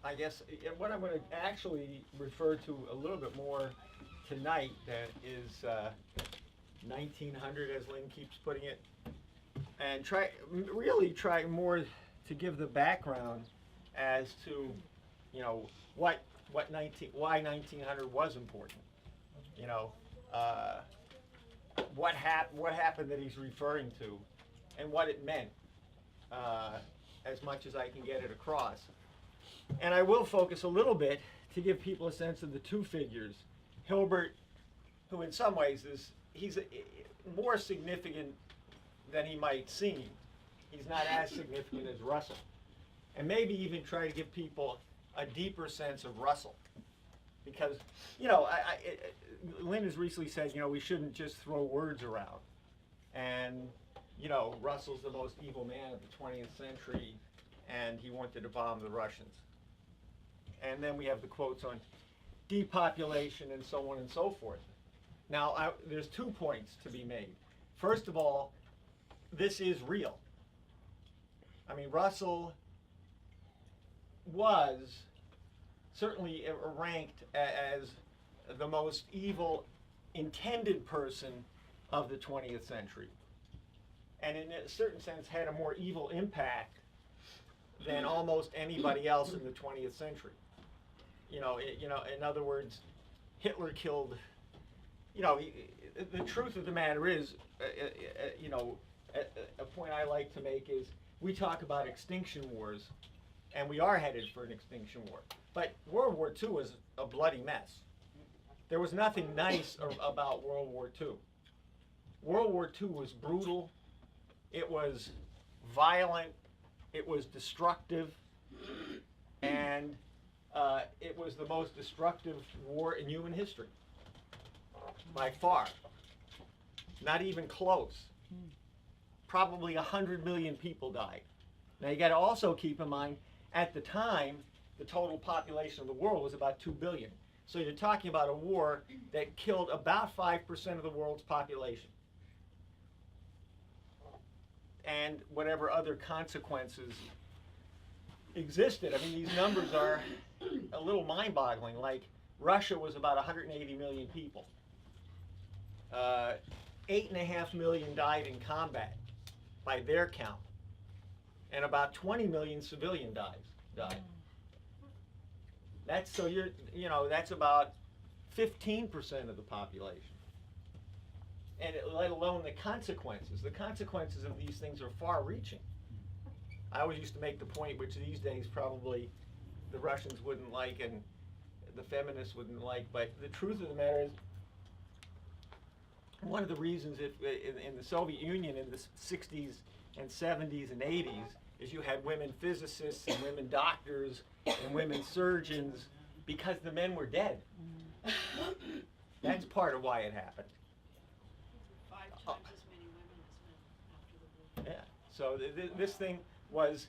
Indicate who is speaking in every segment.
Speaker 1: I guess what I'm going to actually refer to a little bit more tonight that is 1900, as Lynn keeps putting it, and really try more to give the background as to, you know, why 1900 was important. You know, what happened that he's referring to, and what it meant, as much as I can get it across. And I will focus a little bit to give people a sense of the two figures. Hilbert, who in some ways he's more significant than he might seem. He's not as significant as Russell. And maybe even try to give people a deeper sense of Russell. Because, you know, Lynn has recently said, you know, we shouldn't just throw words around. And, you know, Russell's the most evil man of the 20th century, and he wanted to bomb the Russians. And then we have the quotes on depopulation and so on and so forth. Now, there's 2 points to be made. First of all, this is real. I mean, Russell was certainly ranked as the most evil intended person of the 20th century. And in a certain sense had a more evil impact than almost anybody else in the 20th century. You know, in other words, Hitler killed, you know, the truth of the matter is, you know, a point I like to make is we talk about extinction wars, and we are headed for an extinction war. But World War II was a bloody mess. There was nothing nice about World War II. World War II was brutal. It was violent. It was destructive. And it was the most destructive war in human history, by far. Not even close. Probably 100 million people died. Now you got to also keep in mind, at the time, the total population of the world was about 2 billion. So you're talking about a war that killed about 5% of the world's population. And whatever other consequences existed. I mean, these numbers are a little mind-boggling. Like, Russia was about 180 million people. 8.5 million died in combat, by their count. And about 20 million civilian died. That's, so you know, that's about 15% of the population. And let alone the consequences. The consequences of these things are far-reaching. I always used to make the point, which these days probably the Russians wouldn't like and the feminists wouldn't like, but the truth of the matter is, one of the reasons in the Soviet Union in the 60s and 70s and 80s is you had women physicists and women doctors and women surgeons because the men were dead. That's part of why it happened.
Speaker 2: 5 times as many women as men after the war.
Speaker 1: Yeah. So this thing was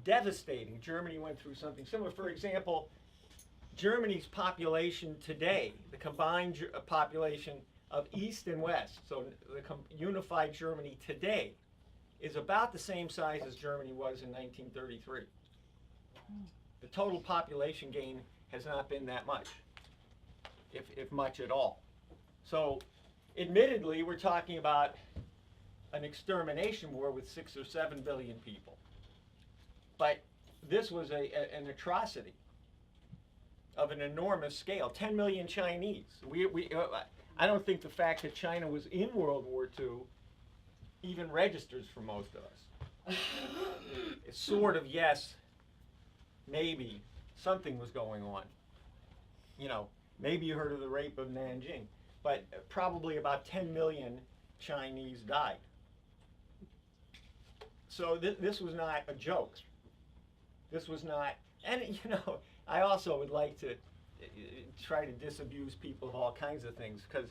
Speaker 1: devastating. Germany went through something similar. For example, Germany's population today, the combined population of East and West, so the unified Germany today, is about the same size as Germany was in 1933. The total population gain has not been that much, if much at all. So, admittedly, we're talking about an extermination war with 6 or 7 billion people. But this was an atrocity of an enormous scale. 10 million Chinese. I don't think the fact that China was in World War II even registers for most of us. It's sort of, yes, maybe something was going on. You know, maybe you heard of the rape of Nanjing, but probably about 10 million Chinese died. So this was not a joke. This was not, and you know, I also would like to try to disabuse people of all kinds of things, because,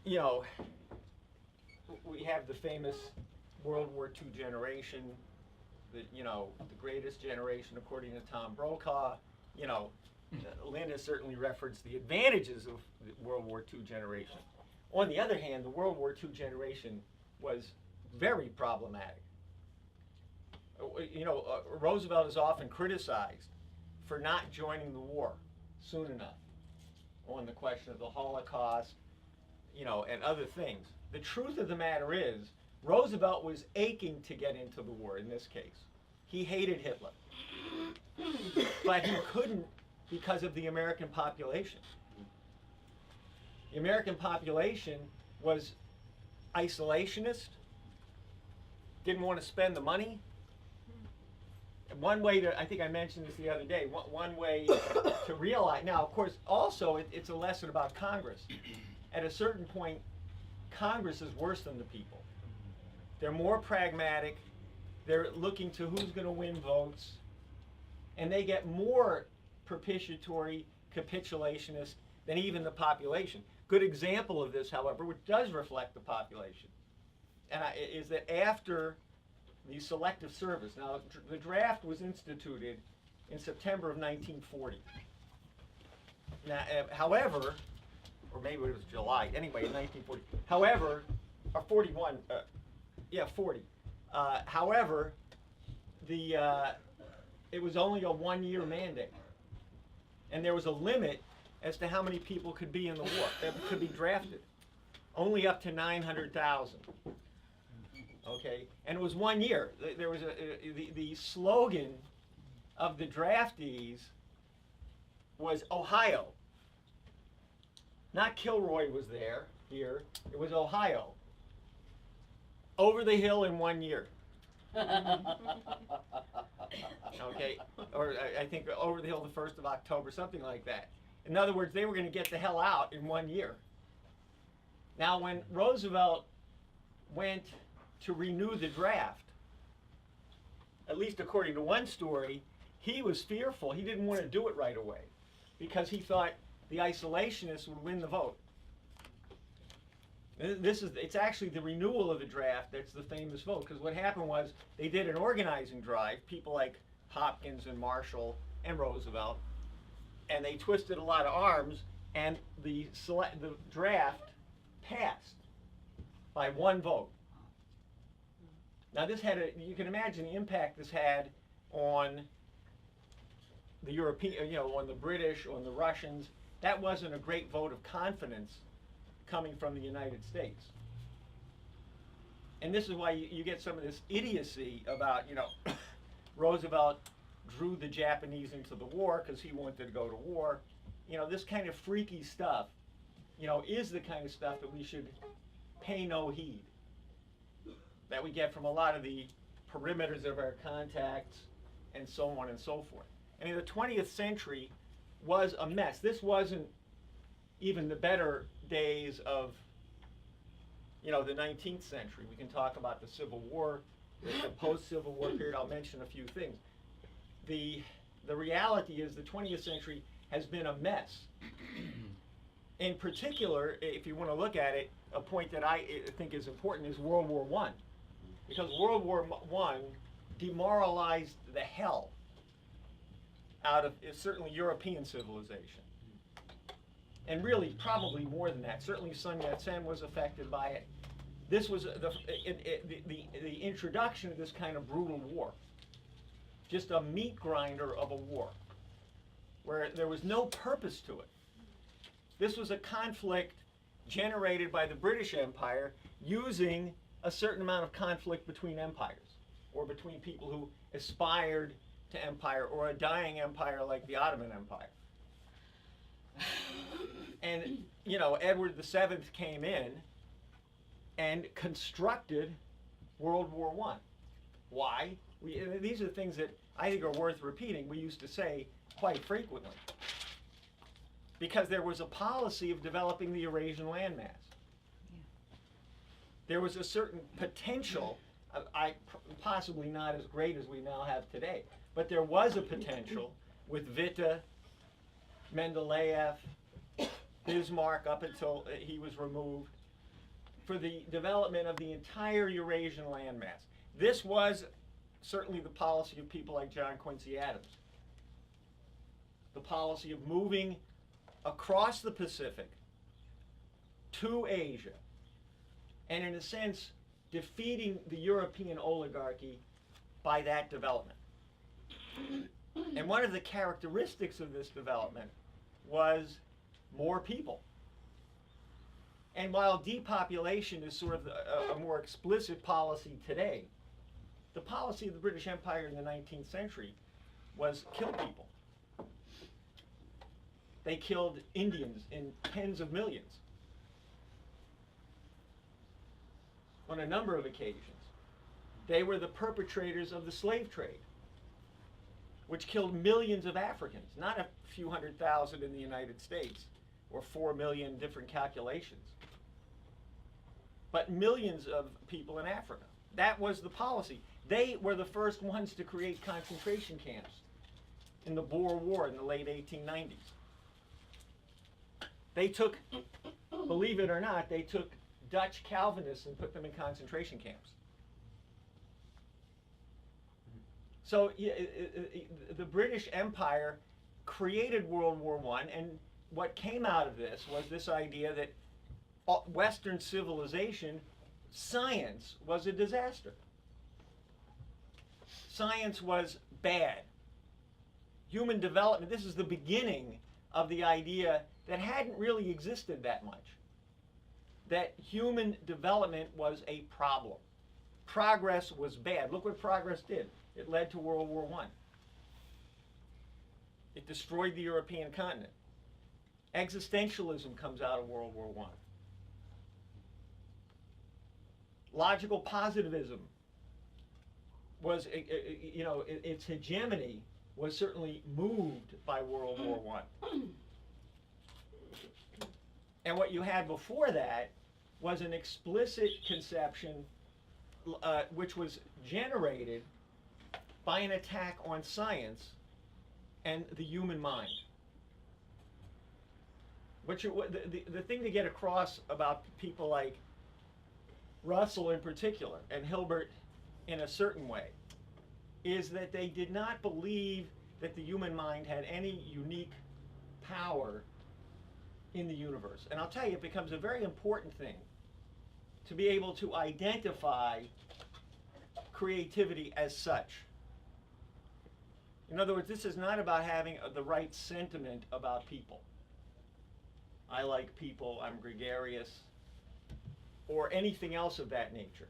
Speaker 1: you know, we have the famous World War II generation, you know, the greatest generation according to Tom Brokaw. You know, Lynn has certainly referenced the advantages of the World War II generation. On the other hand, the World War II generation was very problematic. You know, Roosevelt is often criticized for not joining the war soon enough on the question of the Holocaust, and other things. The truth of the matter is, Roosevelt was aching to get into the war in this case. He hated Hitler. But he couldn't because of the American population. The American population was isolationist, didn't want to spend the money. One way I think I mentioned this the other day, one way to realize, now of course also it's a lesson about Congress. At a certain point, Congress is worse than the people. They're more pragmatic, they're looking to who's going to win votes, and they get more propitiatory, capitulationist than even the population. Good example of this, however, which does reflect the population, is that after the selective service, now the draft was instituted in September of 1940. Now, however, or maybe it was July, anyway, in 1940. However, or 41, 40. However, it was only a one-year mandate, and there was a limit as to how many people could be in the war, that could be drafted, only up to 900,000. Okay, and it was 1 year. There was the slogan of the draftees was Ohio. Not Kilroy was here. It was Ohio. Over the hill in 1 year. Okay, or I think over the hill the 1st of October, something like that. In other words, they were going to get the hell out in 1 year. Now, when Roosevelt went to renew the draft, at least according to one story, he was fearful. He didn't want to do it right away because he thought the isolationists would win the vote. It's actually the renewal of the draft that's the famous vote, because what happened was they did an organizing drive, people like Hopkins and Marshall and Roosevelt, and they twisted a lot of arms, and the draft passed by one vote. Now this had you can imagine the impact this had on the European, on the British, on the Russians. That wasn't a great vote of confidence coming from the United States. And this is why you get some of this idiocy about, Roosevelt drew the Japanese into the war because he wanted to go to war. This kind of freaky stuff, is the kind of stuff that we should pay no heed, that we get from a lot of the perimeters of our contacts and so on and so forth. I mean, the 20th century was a mess. This wasn't even the better days of, the 19th century. We can talk about the Civil War, the post-Civil War period. I'll mention a few things. The reality is the 20th century has been a mess. In particular, if you want to look at it, a point that I think is important is World War I. Because World War I demoralized the hell out of certainly European civilization. And really, probably more than that. Certainly Sun Yat-sen was affected by it. This was the introduction of this kind of brutal war. Just a meat grinder of a war, where there was no purpose to it. This was a conflict generated by the British Empire using a certain amount of conflict between empires, or between people who aspired to empire, or a dying empire like the Ottoman Empire. And, Edward VII came in and constructed World War I. Why? These are things that I think are worth repeating. We used to say quite frequently. Because there was a policy of developing the Eurasian landmass. There was a certain potential, possibly not as great as we now have today, but there was a potential with Witte, Mendeleev, Bismarck up until he was removed, for the development of the entire Eurasian landmass. This was certainly the policy of people like John Quincy Adams. The policy of moving across the Pacific to Asia, and in a sense, defeating the European oligarchy by that development. And one of the characteristics of this development was more people. And while depopulation is sort of a more explicit policy today, the policy of the British Empire in the 19th century was kill people. They killed Indians in tens of millions on a number of occasions. They were the perpetrators of the slave trade, which killed millions of Africans, not a few 100,000 in the United States or 4 million, different calculations, but millions of people in Africa. That was the policy. They were the first ones to create concentration camps in the Boer War in the late 1890s. They took, believe it or not, they took Dutch Calvinists and put them in concentration camps. So the British Empire created World War I, and what came out of this was this idea that Western civilization, science was a disaster. Science was bad. Human development, this is the beginning of the idea that hadn't really existed that much, that human development was a problem. Progress was bad. Look what progress did. It led to World War I. It destroyed the European continent. Existentialism comes out of World War I. Logical positivism was, its hegemony was certainly moved by World War I. And what you had before that was an explicit conception which was generated by an attack on science and the human mind. The thing to get across about people like Russell in particular, and Hilbert in a certain way, is that they did not believe that the human mind had any unique power in the universe. And I'll tell you, it becomes a very important thing to be able to identify creativity as such. In other words, this is not about having the right sentiment about people. I like people, I'm gregarious, or anything else of that nature.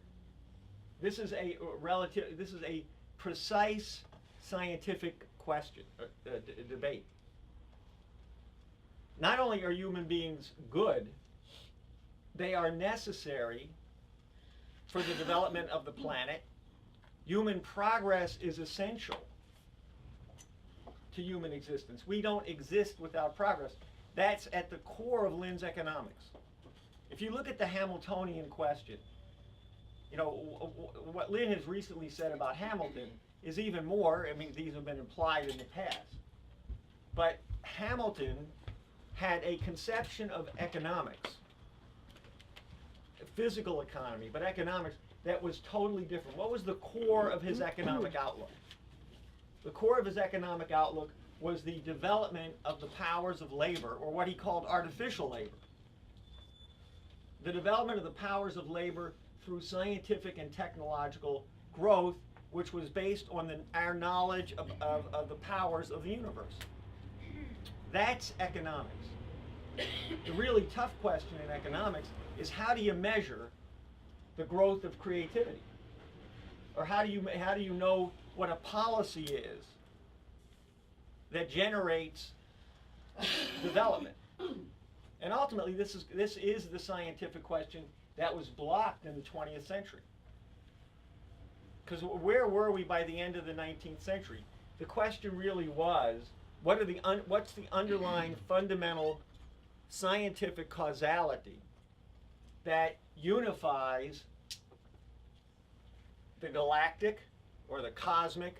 Speaker 1: This is a precise scientific question, debate. Not only are human beings good, they are necessary for the development of the planet. Human progress is essential to human existence. We don't exist without progress. That's at the core of Lynn's economics. If you look at the Hamiltonian question, what Lynn has recently said about Hamilton is even more, these have been implied in the past. But Hamilton had a conception of economics, physical economy, but economics, that was totally different. What was the core of his economic outlook? The core of his economic outlook was the development of the powers of labor, or what he called artificial labor. The development of the powers of labor through scientific and technological growth, which was based on our knowledge of the powers of the universe. That's economics. The really tough question in economics is, how do you measure the growth of creativity? Or how do you know what a policy is that generates development? And ultimately, this is the scientific question that was blocked in the 20th century. Because where were we by the end of the 19th century? The question really was, what's the underlying fundamental scientific causality that unifies the galactic, or the cosmic,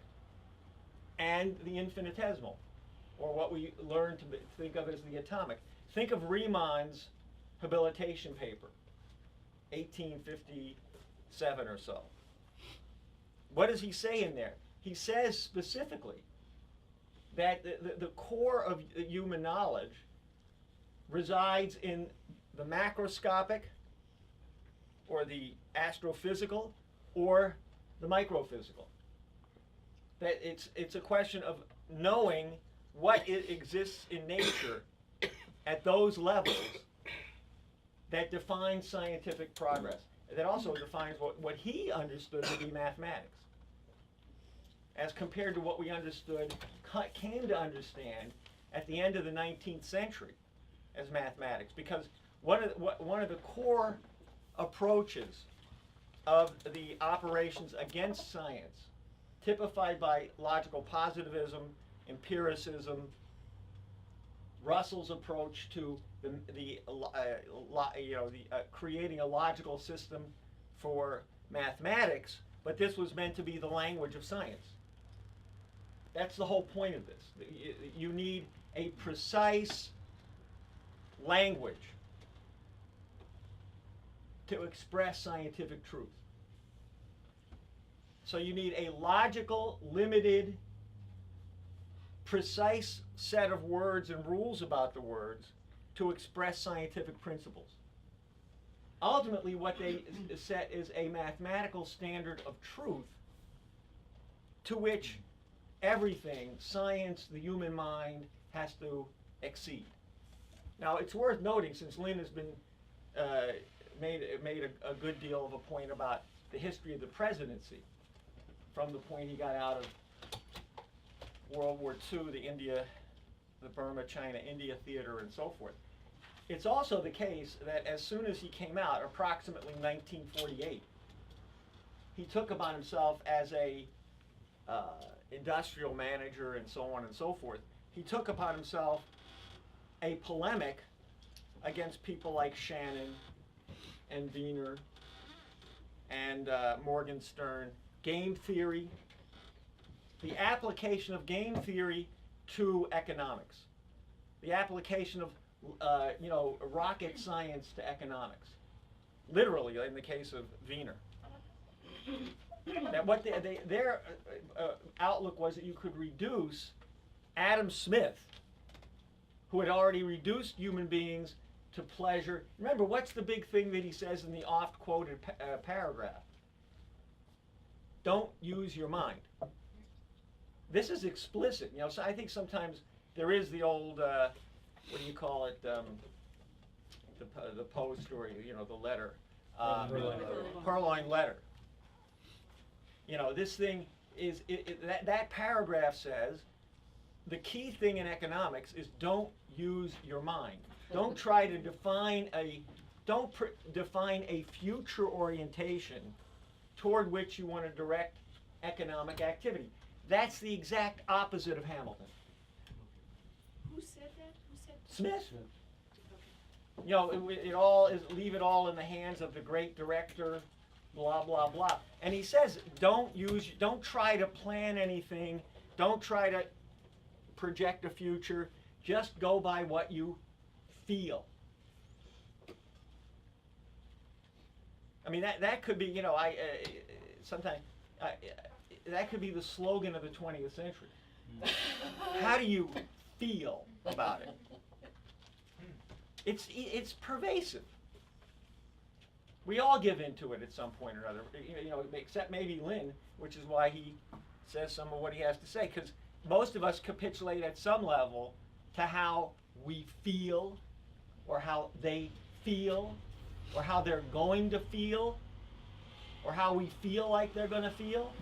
Speaker 1: and the infinitesimal, or what we learn to think of as the atomic. Think of Riemann's habilitation paper, 1857 or so. What does he say in there? He says specifically that the core of human knowledge resides in the macroscopic, or the astrophysical, or the microphysical. That it's a question of knowing what exists in nature at those levels that defines scientific progress, that also defines what he understood to be mathematics, as compared to what we understood, came to understand at the end of the 19th century as mathematics. Because one of the core approaches of the operations against science, typified by logical positivism, empiricism, Russell's approach to creating a logical system for mathematics, but this was meant to be the language of science. That's the whole point of this. You need a precise language to express scientific truth. So you need a logical, limited, precise set of words and rules about the words to express scientific principles. Ultimately, what they set is a mathematical standard of truth to which everything, science, the human mind, has to exceed. Now, it's worth noting, since Lynn has been made a good deal of a point about the history of the presidency, from the point he got out of World War II, the Burma, China, India theater, and so forth. It's also the case that as soon as he came out, approximately 1948, he took upon himself as a industrial manager and so on and so forth, he took upon himself a polemic against people like Shannon and Wiener and Morgenstern, game theory, the application of game theory to economics, the application of rocket science to economics, literally in the case of Wiener. That what their outlook was that you could reduce Adam Smith, who had already reduced human beings to pleasure. Remember, what's the big thing that he says in the oft-quoted paragraph? Don't use your mind. This is explicit. So I think sometimes there is the old, what do you call it, the Poe story, the letter. Purloined letter. This thing is, that paragraph says, the key thing in economics is don't use your mind. Don't try to define define a future orientation toward which you want to direct economic activity. That's the exact opposite of Hamilton.
Speaker 2: Who said that? Who said that?
Speaker 1: Smith. It all is, leave it all in the hands of the great director, blah blah blah. And he says, don't try to plan anything, don't try to project a future, just go by what you feel. I mean, that could be, sometimes that could be the slogan of the 20th century. How do you feel about it? It's pervasive. We all give into it at some point or another, except maybe Lynn, which is why he says some of what he has to say, because most of us capitulate at some level to how we feel, or how they feel, or how they're going to feel, or how we feel like they're going to feel.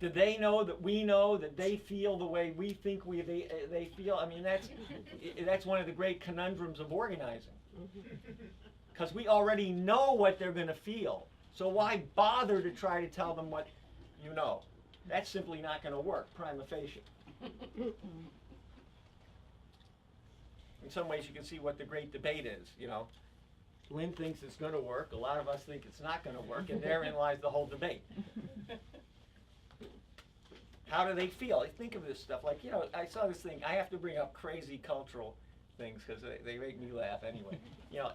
Speaker 1: Do they know that we know that they feel the way we think they feel? I mean, that's one of the great conundrums of organizing. Because we already know what they're going to feel. So why bother to try to tell them what you know? That's simply not going to work, prima facie. In some ways, you can see what the great debate is. Lynn thinks it's going to work. A lot of us think it's not going to work, and therein lies the whole debate. How do they feel? I think of this stuff like, I saw this thing. I have to bring up crazy cultural things because they make me laugh anyway.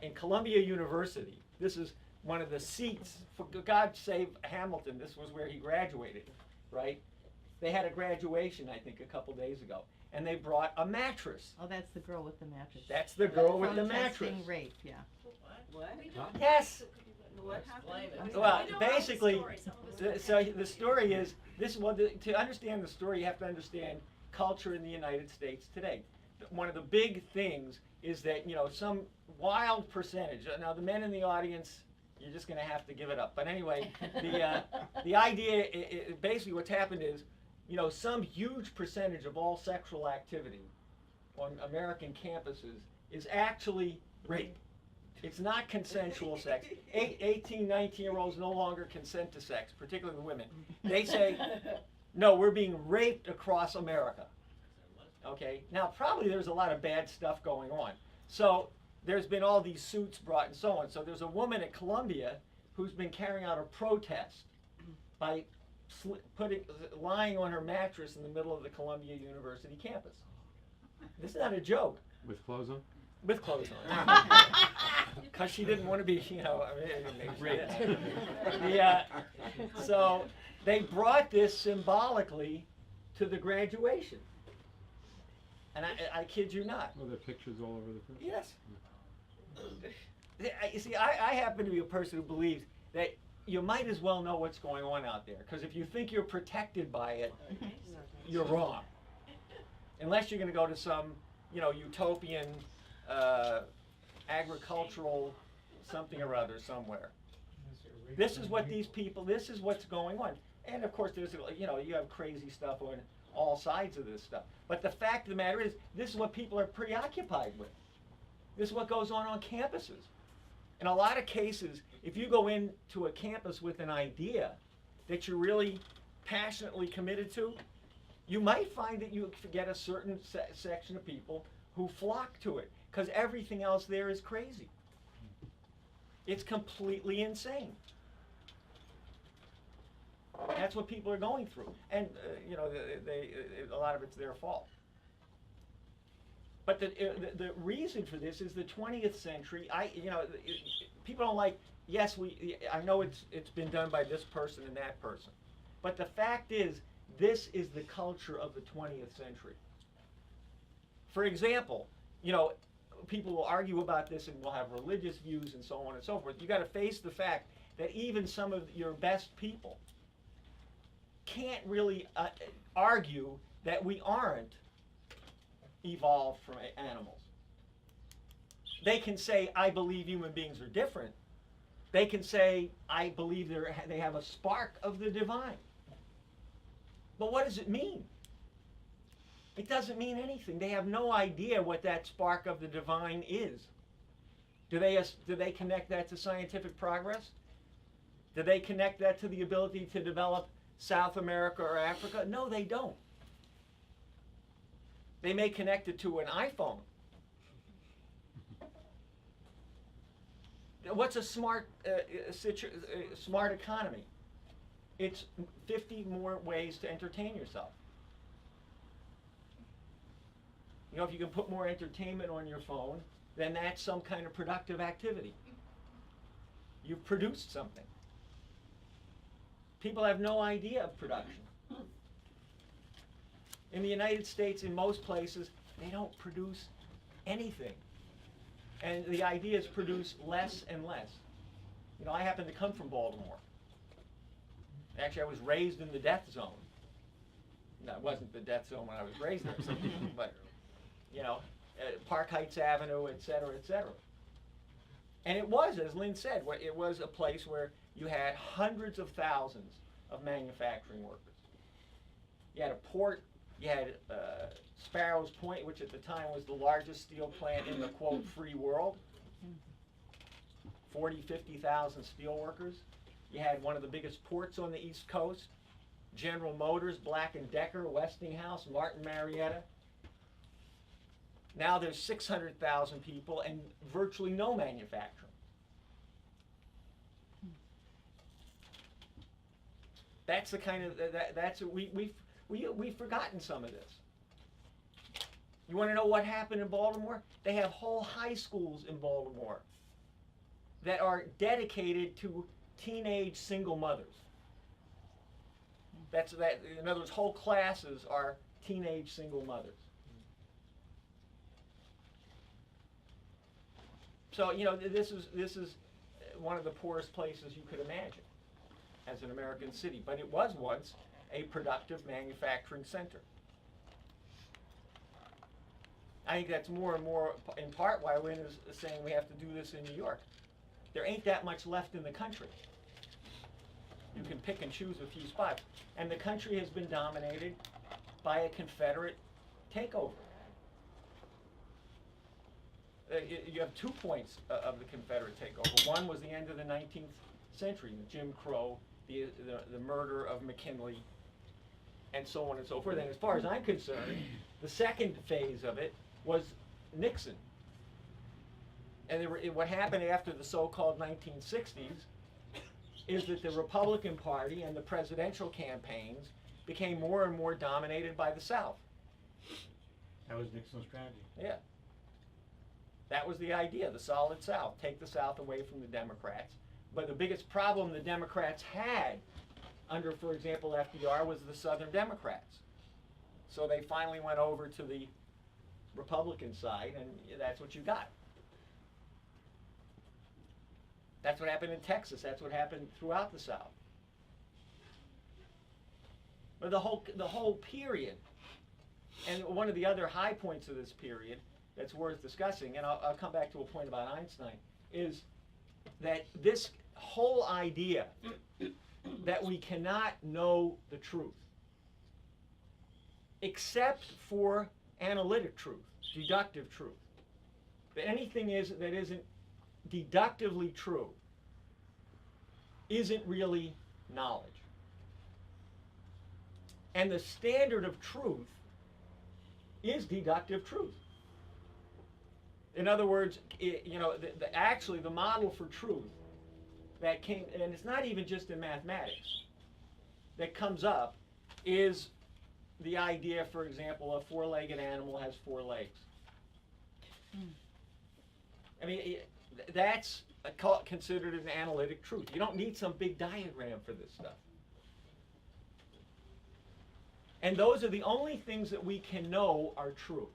Speaker 1: In Columbia University, this is one of the seats. For God save Hamilton, this was where he graduated, right? They had a graduation, I think, a couple days ago, and they brought a mattress.
Speaker 3: Oh, that's the girl with the mattress.
Speaker 1: That's the girl with the mattress.
Speaker 3: Protesting rape, yeah.
Speaker 2: What?
Speaker 1: Yes.
Speaker 2: What happened?
Speaker 1: Well, basically, so the story is To understand the story, you have to understand culture in the United States today. One of the big things is that, some wild percentage. Now, the men in the audience, you're just going to have to give it up. But anyway, the idea, basically what's happened is, some huge percentage of all sexual activity on American campuses is actually rape. It's not consensual sex. 18, 19-year-olds no longer consent to sex, particularly the women. They say, no, we're being raped across America. Okay? Now, probably there's a lot of bad stuff going on. So there's been all these suits brought and so on. So there's a woman at Columbia who's been carrying out a protest by lying on her mattress in the middle of the Columbia University campus. This is not a joke.
Speaker 4: With clothes on?
Speaker 1: With clothes on. Because she didn't want to be, raped. So they brought this symbolically to the graduation. And I kid you not.
Speaker 4: Well, there are pictures all over the place.
Speaker 1: Yes. You see, I happen to be a person who believes that you might as well know what's going on out there. Because if you think you're protected by it, you're wrong. Unless you're going to go to some, utopian agricultural something or other somewhere. This is what's going on. And of course, there's, you have crazy stuff on all sides of this stuff. But the fact of the matter is, this is what people are preoccupied with. This is what goes on campuses. In a lot of cases, if you go into a campus with an idea that you're really passionately committed to, you might find that you get a certain section of people who flock to it, because everything else there is crazy. It's completely insane. That's what people are going through, and a lot of it's their fault. But the reason for this is the 20th century. People don't like. Yes, I know it's been done by this person and that person, but the fact is, this is the culture of the 20th century. For example, people will argue about this and will have religious views and so on and so forth. You got to face the fact that even some of your best people can't really argue that we aren't evolved from animals. They can say, I believe human beings are different. They can say, I believe they have a spark of the divine. But what does it mean? It doesn't mean anything. They have no idea what that spark of the divine is. Do they connect that to scientific progress? Do they connect that to the ability to develop South America or Africa? No, they don't. They may connect it to an iPhone. What's a smart economy? It's 50 more ways to entertain yourself. If you can put more entertainment on your phone, then that's some kind of productive activity. You've produced something. People have no idea of production. In the United States, in most places, they don't produce anything. And the idea is produce less and less. I happen to come from Baltimore. Actually, I was raised in the death zone. No, it wasn't the death zone when I was raised there, but, Park Heights Avenue, et cetera, et cetera. And it was, as Lynn said, it was a place where you had hundreds of thousands of manufacturing workers. You had a port, you had Sparrows Point, which at the time was the largest steel plant in the, quote, free world. 40, 50,000 steel workers. You had one of the biggest ports on the East Coast. General Motors, Black & Decker, Westinghouse, Martin Marietta. Now there's 600,000 people and virtually no manufacturing. That's the kind of, we've forgotten some of this. You want to know what happened in Baltimore? They have whole high schools in Baltimore that are dedicated to teenage single mothers. In other words, whole classes are teenage single mothers. So, this is one of the poorest places you could imagine as an American city. But it was once a productive manufacturing center. I think that's more and more, in part, why Lynn is saying we have to do this in New York. There ain't that much left in the country. You can pick and choose a few spots. And the country has been dominated by a Confederate takeover. You have 2 points of the Confederate takeover. One was the end of the 19th century, the Jim Crow, the murder of McKinley, and so on and so forth. And as far as I'm concerned, the second phase of it was Nixon. And what happened after the so-called 1960s is that the Republican Party and the presidential campaigns became more and more dominated by the South.
Speaker 5: That was Nixon's strategy.
Speaker 1: Yeah. That was the idea, the solid South. Take the South away from the Democrats. But the biggest problem the Democrats had under, for example, FDR was the Southern Democrats. So they finally went over to the Republican side, and that's what you got. That's what happened in Texas. That's what happened throughout the South. But the whole period, and one of the other high points of this period that's worth discussing, and I'll come back to a point about Einstein, is that this whole idea that we cannot know the truth except for analytic truth, deductive truth. That anything that isn't deductively true isn't really knowledge. And the standard of truth is deductive truth. In other words, actually the model for truth that came, and it's not even just in mathematics, that comes up is the idea, for example, a four-legged animal has 4 legs. I mean, that's considered an analytic truth. You don't need some big diagram for this stuff. And those are the only things that we can know are true.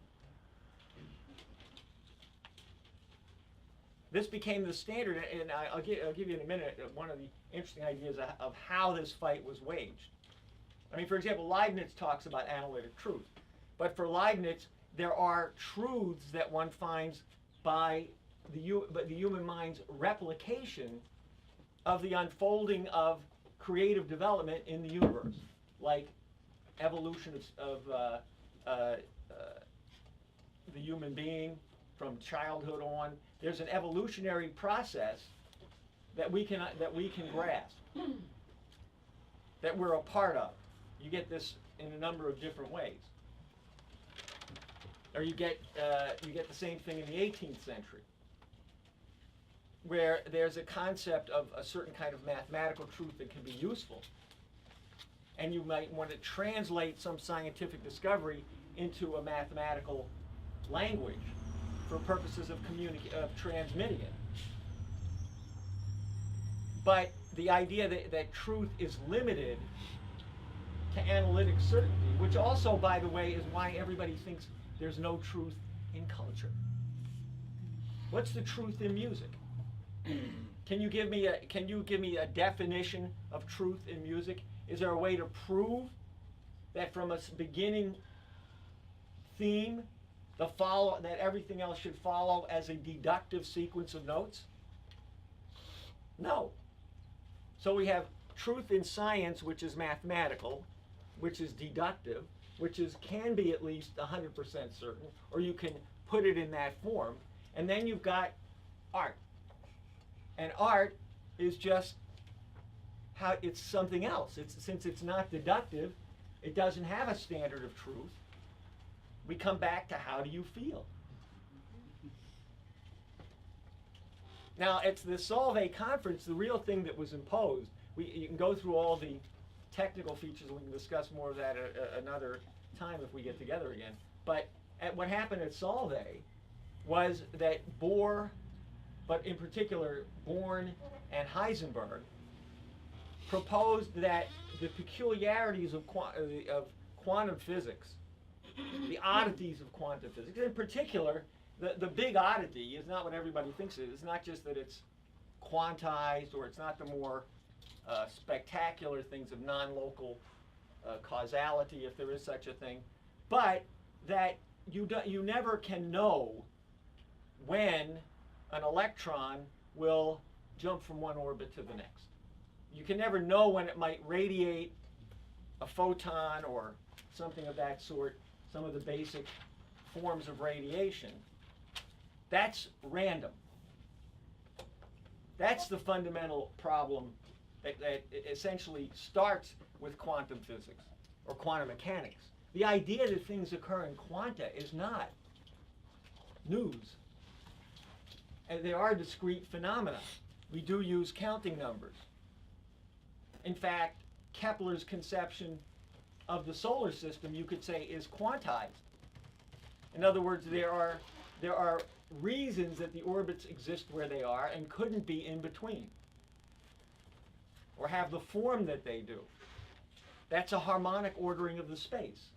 Speaker 1: This became the standard, and I'll give you in a minute one of the interesting ideas of how this fight was waged. I mean, for example, Leibniz talks about analytic truth. But for Leibniz, there are truths that one finds by the human mind's replication of the unfolding of creative development in the universe, like evolution of the human being from childhood on. There's an evolutionary process that we can grasp, that we're a part of. You get this in a number of different ways. Or you get the same thing in the 18th century, where there's a concept of a certain kind of mathematical truth that can be useful. And you might want to translate some scientific discovery into a mathematical language for purposes of transmitting it. But the idea that truth is limited to analytic certainty, which also, by the way, is why everybody thinks there's no truth in culture. What's the truth in music? Can you give me a definition of truth in music? Is there a way to prove that from a beginning theme, that everything else should follow as a deductive sequence of notes? No. So we have truth in science, which is mathematical, which is deductive, which can be at least 100% certain, or you can put it in that form. And then you've got art. And art is just how it's something else. Since it's not deductive, it doesn't have a standard of truth. We come back to how do you feel? Now, it's the Solvay conference, the real thing that was imposed. You can go through all the technical features, and we can discuss more of that another time if we get together again. But what happened at Solvay was that Bohr, but in particular Born and Heisenberg, proposed that the peculiarities of quantum physics, the oddities of quantum physics, in particular, the big oddity is not what everybody thinks it is. It's not just that it's quantized, or it's not the more spectacular things of non-local causality, if there is such a thing, but that you never can know when an electron will jump from one orbit to the next. You can never know when it might radiate a photon or something of that sort, some of the basic forms of radiation. That's random. That's the fundamental problem that essentially starts with quantum physics or quantum mechanics. The idea that things occur in quanta is not news. And they are discrete phenomena. We do use counting numbers. In fact, Kepler's conception of the solar system, you could say, is quantized. In other words, there are reasons that the orbits exist where they are and couldn't be in between, or have the form that they do. That's a harmonic ordering of the space.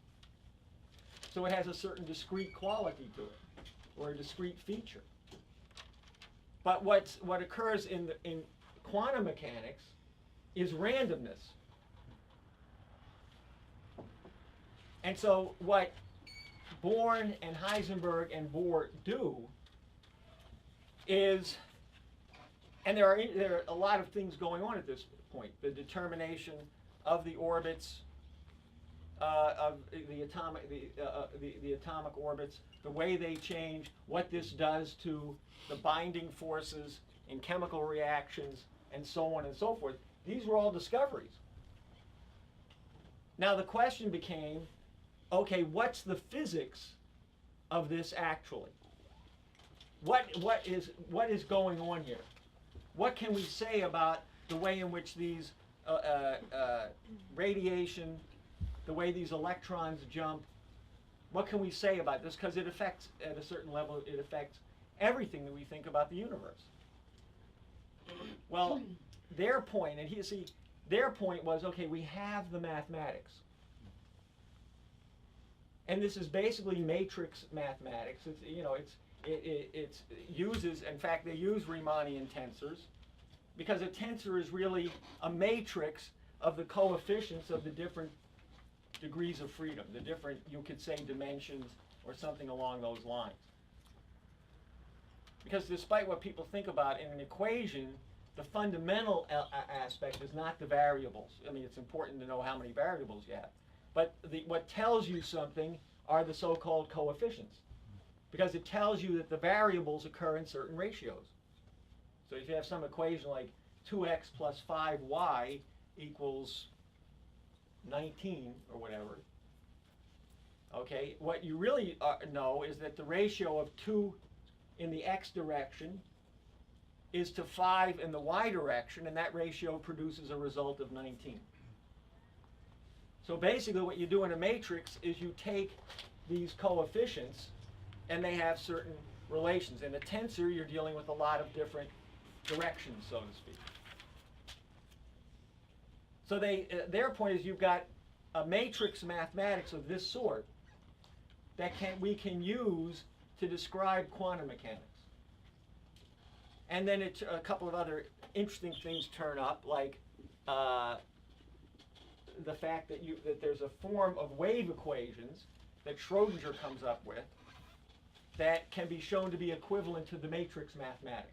Speaker 1: So it has a certain discrete quality to it, or a discrete feature. But what occurs in quantum mechanics is randomness. And so what Born and Heisenberg and Bohr do is, and there are a lot of things going on at this point, the determination of the orbits, of the atomic orbits, the way they change, what this does to the binding forces in chemical reactions, and so on and so forth. These were all discoveries. Now the question became, okay, what's the physics of this actually? What is going on here? What can we say about the way in which these radiation, the way these electrons jump? What can we say about this? Because it affects, at a certain level, it affects everything that we think about the universe. Well, their point, their point was, okay, we have the mathematics. And this is basically matrix mathematics. It uses, in fact, they use Riemannian tensors, because a tensor is really a matrix of the coefficients of the different degrees of freedom, the different, you could say, dimensions or something along those lines. Because despite what people think about in an equation, the fundamental aspect is not the variables. I mean, it's important to know how many variables you have. But what tells you something are the so-called coefficients, because it tells you that the variables occur in certain ratios. So if you have some equation like 2x plus 5y equals 19 or whatever, okay, what you really know is that the ratio of 2 in the x direction is to 5 in the y direction, and that ratio produces a result of 19. So basically what you do in a matrix is you take these coefficients and they have certain relations. In a tensor, you're dealing with a lot of different directions, so to speak. So their point is, you've got a matrix mathematics of this sort that we can use to describe quantum mechanics. And then a couple of other interesting things turn up, like the fact that there's a form of wave equations that Schrodinger comes up with that can be shown to be equivalent to the matrix mathematics.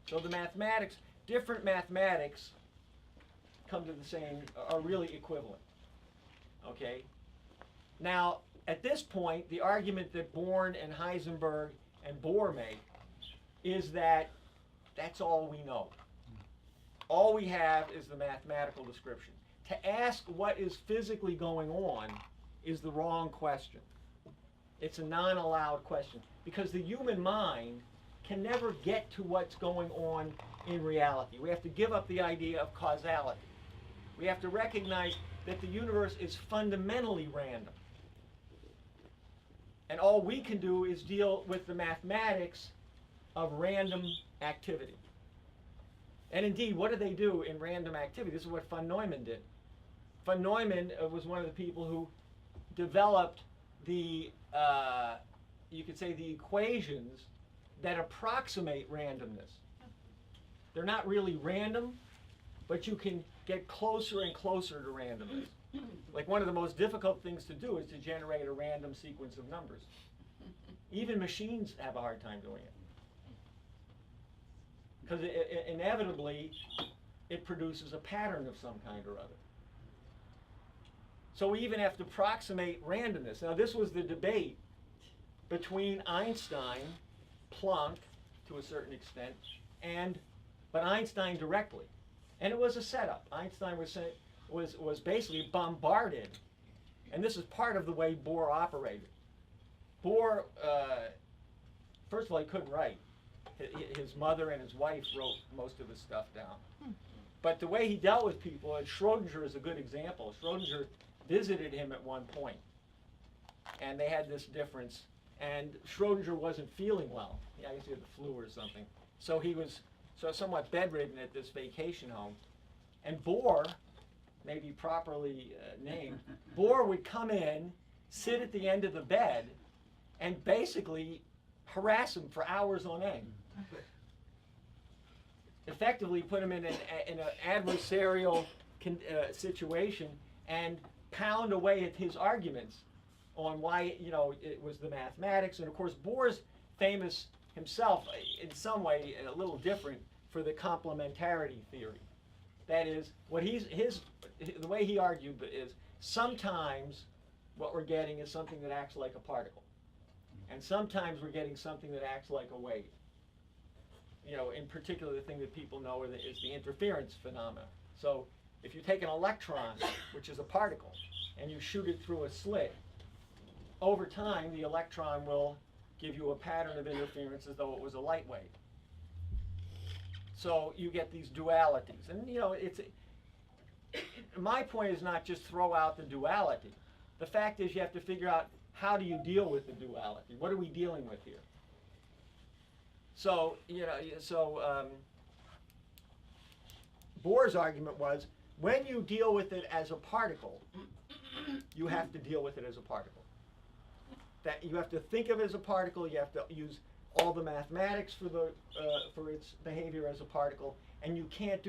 Speaker 1: So the mathematics, different mathematics come to the same, are really equivalent. Okay? Now, at this point, the argument that Born and Heisenberg and Bohr make is that that's all we know. All we have is the mathematical description. To ask what is physically going on is the wrong question. It's a non-allowed question, because the human mind can never get to what's going on in reality. We have to give up the idea of causality. We have to recognize that the universe is fundamentally random. And all we can do is deal with the mathematics of random activity. And indeed, what do they do in random activity? This is what von Neumann did. Von Neumann was one of the people who developed the, you could say, the equations that approximate randomness. They're not really random, but you can get closer and closer to randomness. Like one of the most difficult things to do is to generate a random sequence of numbers. Even machines have a hard time doing it. Because inevitably, it produces a pattern of some kind or other. So we even have to approximate randomness. Now this was the debate between Einstein, Planck, to a certain extent, but Einstein directly. And it was a setup. Einstein was basically bombarded. And this is part of the way Bohr operated. Bohr, first of all, he couldn't write. His mother and his wife wrote most of his stuff down. But the way he dealt with people, and Schrodinger is a good example. Schrodinger visited him at one point, and they had this difference. And Schrodinger wasn't feeling well. Yeah, I guess he had the flu or something. So he was somewhat bedridden at this vacation home. And Bohr, maybe properly named, Bohr would come in, sit at the end of the bed, and basically harass him for hours on end. Effectively put him in an adversarial situation and pound away at his arguments on why it was the mathematics. And of course Bohr's famous himself in some way a little different for the complementarity theory. That is, the way he argued is sometimes what we're getting is something that acts like a particle. And sometimes we're getting something that acts like a wave. In particular, the thing that people know is the interference phenomena. So if you take an electron, which is a particle, and you shoot it through a slit, over time the electron will give you a pattern of interference as though it was a light wave. So you get these dualities. And my point is not just throw out the duality. The fact is you have to figure out how do you deal with the duality? What are we dealing with here? So, Bohr's argument was, when you deal with it as a particle, you have to deal with it as a particle. That you have to think of it as a particle, you have to use all the mathematics for its behavior as a particle, and you can't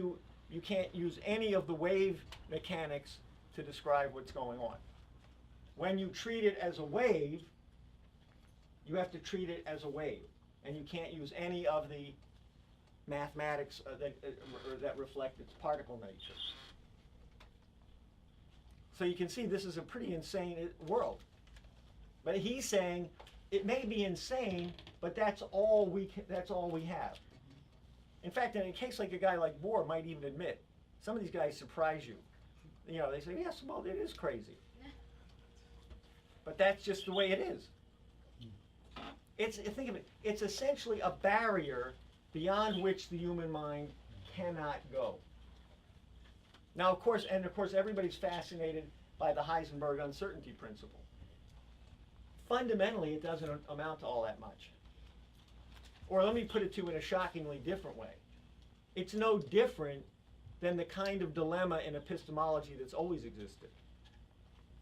Speaker 1: use any of the wave mechanics to describe what's going on. When you treat it as a wave, you have to treat it as a wave, and you can't use any of the mathematics that reflect its particle nature. So you can see this is a pretty insane world. But he's saying it may be insane, but that's all we have. In fact, in a case like a guy like Bohr might even admit, some of these guys surprise you. They say, yes, well, it is crazy. But that's just the way it is. Think of it. It's essentially a barrier beyond which the human mind cannot go. Now, of course, everybody's fascinated by the Heisenberg uncertainty principle. Fundamentally, it doesn't amount to all that much. Or let me put it to you in a shockingly different way. It's no different than the kind of dilemma in epistemology that's always existed.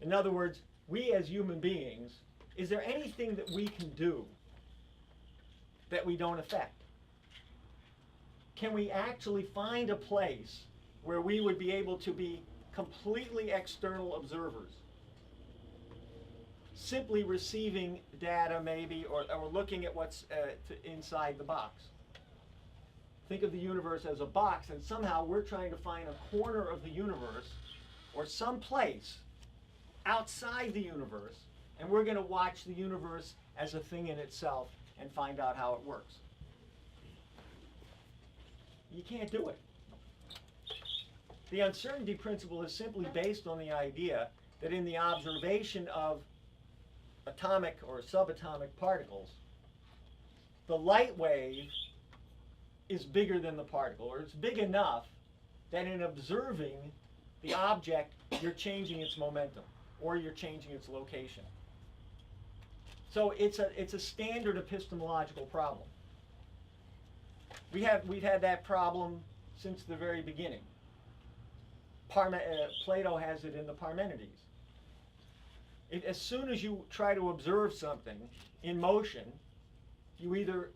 Speaker 1: In other words, we as human beings, is there anything that we can do that we don't affect? Can we actually find a place where we would be able to be completely external observers, simply receiving data maybe, or looking at what's inside the box? Think of the universe as a box, and somehow we're trying to find a corner of the universe or some place outside the universe, and we're going to watch the universe as a thing in itself and find out how it works. You can't do it. The uncertainty principle is simply based on the idea that in the observation of atomic or subatomic particles, the light wave is bigger than the particle, or it's big enough that in observing the object, you're changing its momentum, or you're changing its location. So it's a standard epistemological problem. We've had that problem since the very beginning. Plato has it in the Parmenides. As soon as you try to observe something in motion, you either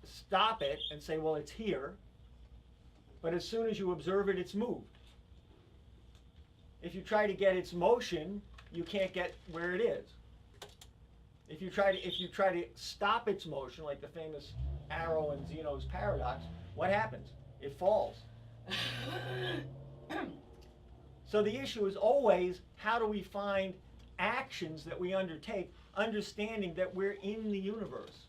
Speaker 1: stop it and say, well, it's here, but as soon as you observe it, it's moved. If you try to get its motion, you can't get where it is. If you try to stop its motion, like the famous arrow in Zeno's paradox, what happens? It falls. So the issue is always, how do we find actions that we undertake, understanding that we're in the universe?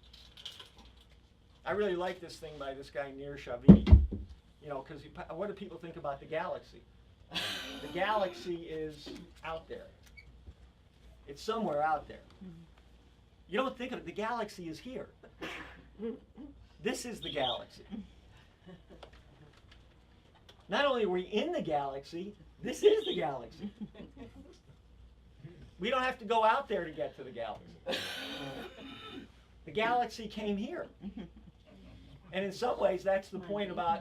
Speaker 1: I really like this thing by this guy Nir Shavit, you know, because what do people think about the galaxy? The galaxy is out there. It's somewhere out there. You don't think of it, the galaxy is here. This is the galaxy. Not only are we in the galaxy, this is the galaxy. We don't have to go out there to get to the galaxy. The galaxy came here. And in some ways, that's the point about,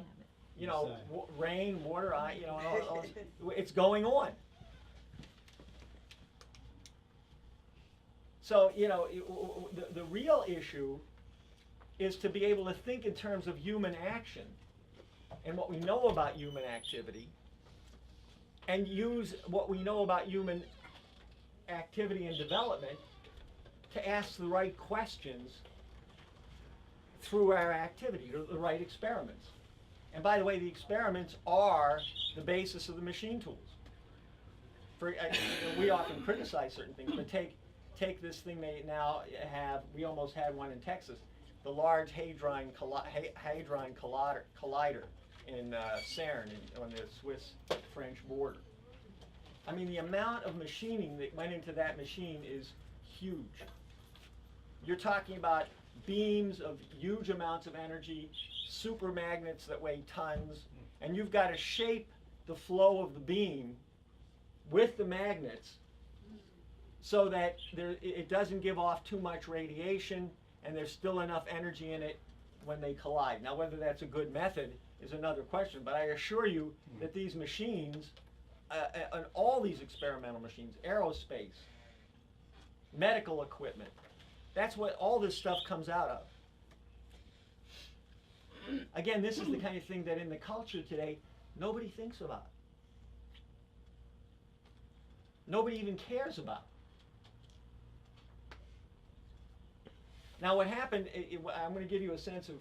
Speaker 1: you know, rain, water, you know, and all it's going on. So, you know, the real issue is to be able to think in terms of human action and what we know about human activity, and use what we know about human activity and development to ask the right questions through our activity, the right experiments. And by the way, the experiments are the basis of the machine tools. We often criticize certain things, but take this thing they now have. We almost had one in Texas, the Large Hadron Collider in CERN on the Swiss-French border. I mean, the amount of machining that went into that machine is huge. You're talking about beams of huge amounts of energy, super magnets that weigh tons, and you've got to shape the flow of the beam with the magnets so that it doesn't give off too much radiation and there's still enough energy in it when they collide. Now, whether that's a good method is another question, but I assure you that these machines, and all these experimental machines, aerospace, medical equipment, that's what all this stuff comes out of. Again, this is the kind of thing that in the culture today, nobody thinks about. Nobody even cares about. Now what happened, I'm going to give you a sense of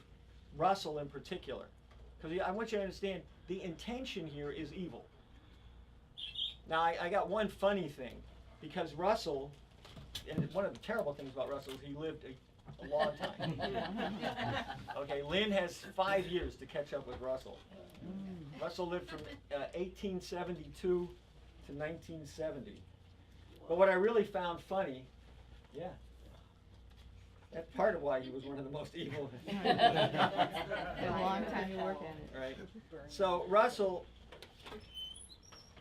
Speaker 1: Russell in particular, because I want you to understand the intention here is evil. Now I got one funny thing, because Russell, and one of the terrible things about Russell is he lived a long time. Okay, Lynn has 5 years to catch up with Russell. Russell lived from 1872 to 1970. But what I really found funny, yeah, that's part of why he was one of the most evil.
Speaker 3: A long time you work at it.
Speaker 1: Right. So Russell,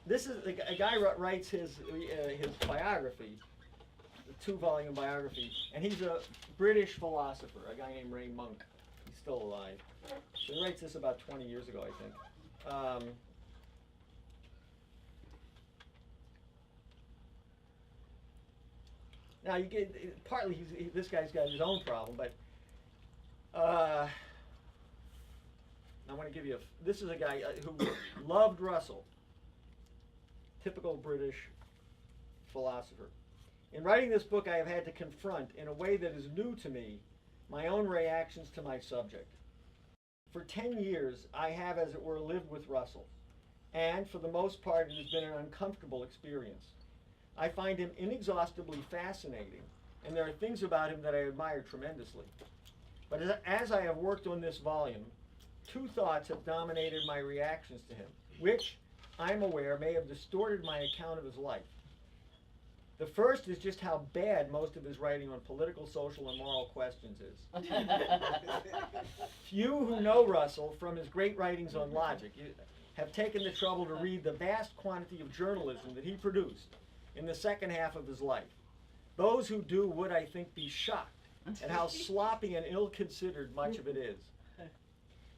Speaker 1: this is a guy writes his biography, the 2-volume biography, and he's a British philosopher, a guy named Ray Monk. He's still alive. So he writes this about 20 years ago, I think. Now you get partly this guy's got his own problem, but I want to give you this is a guy who loved Russell, typical British philosopher. In writing this book, I have had to confront, in a way that is new to me, my own reactions to my subject. For 10 years, I have, as it were, lived with Russell, and for the most part, it has been an uncomfortable experience. I find him inexhaustibly fascinating, and there are things about him that I admire tremendously. But as I have worked on this volume, 2 thoughts have dominated my reactions to him, which, I'm aware, may have distorted my account of his life. The first is just how bad most of his writing on political, social, and moral questions is. Few who know Russell from his great writings on logic have taken the trouble to read the vast quantity of journalism that he produced in the second half of his life. Those who do would, I think, be shocked at how sloppy and ill-considered much of it is.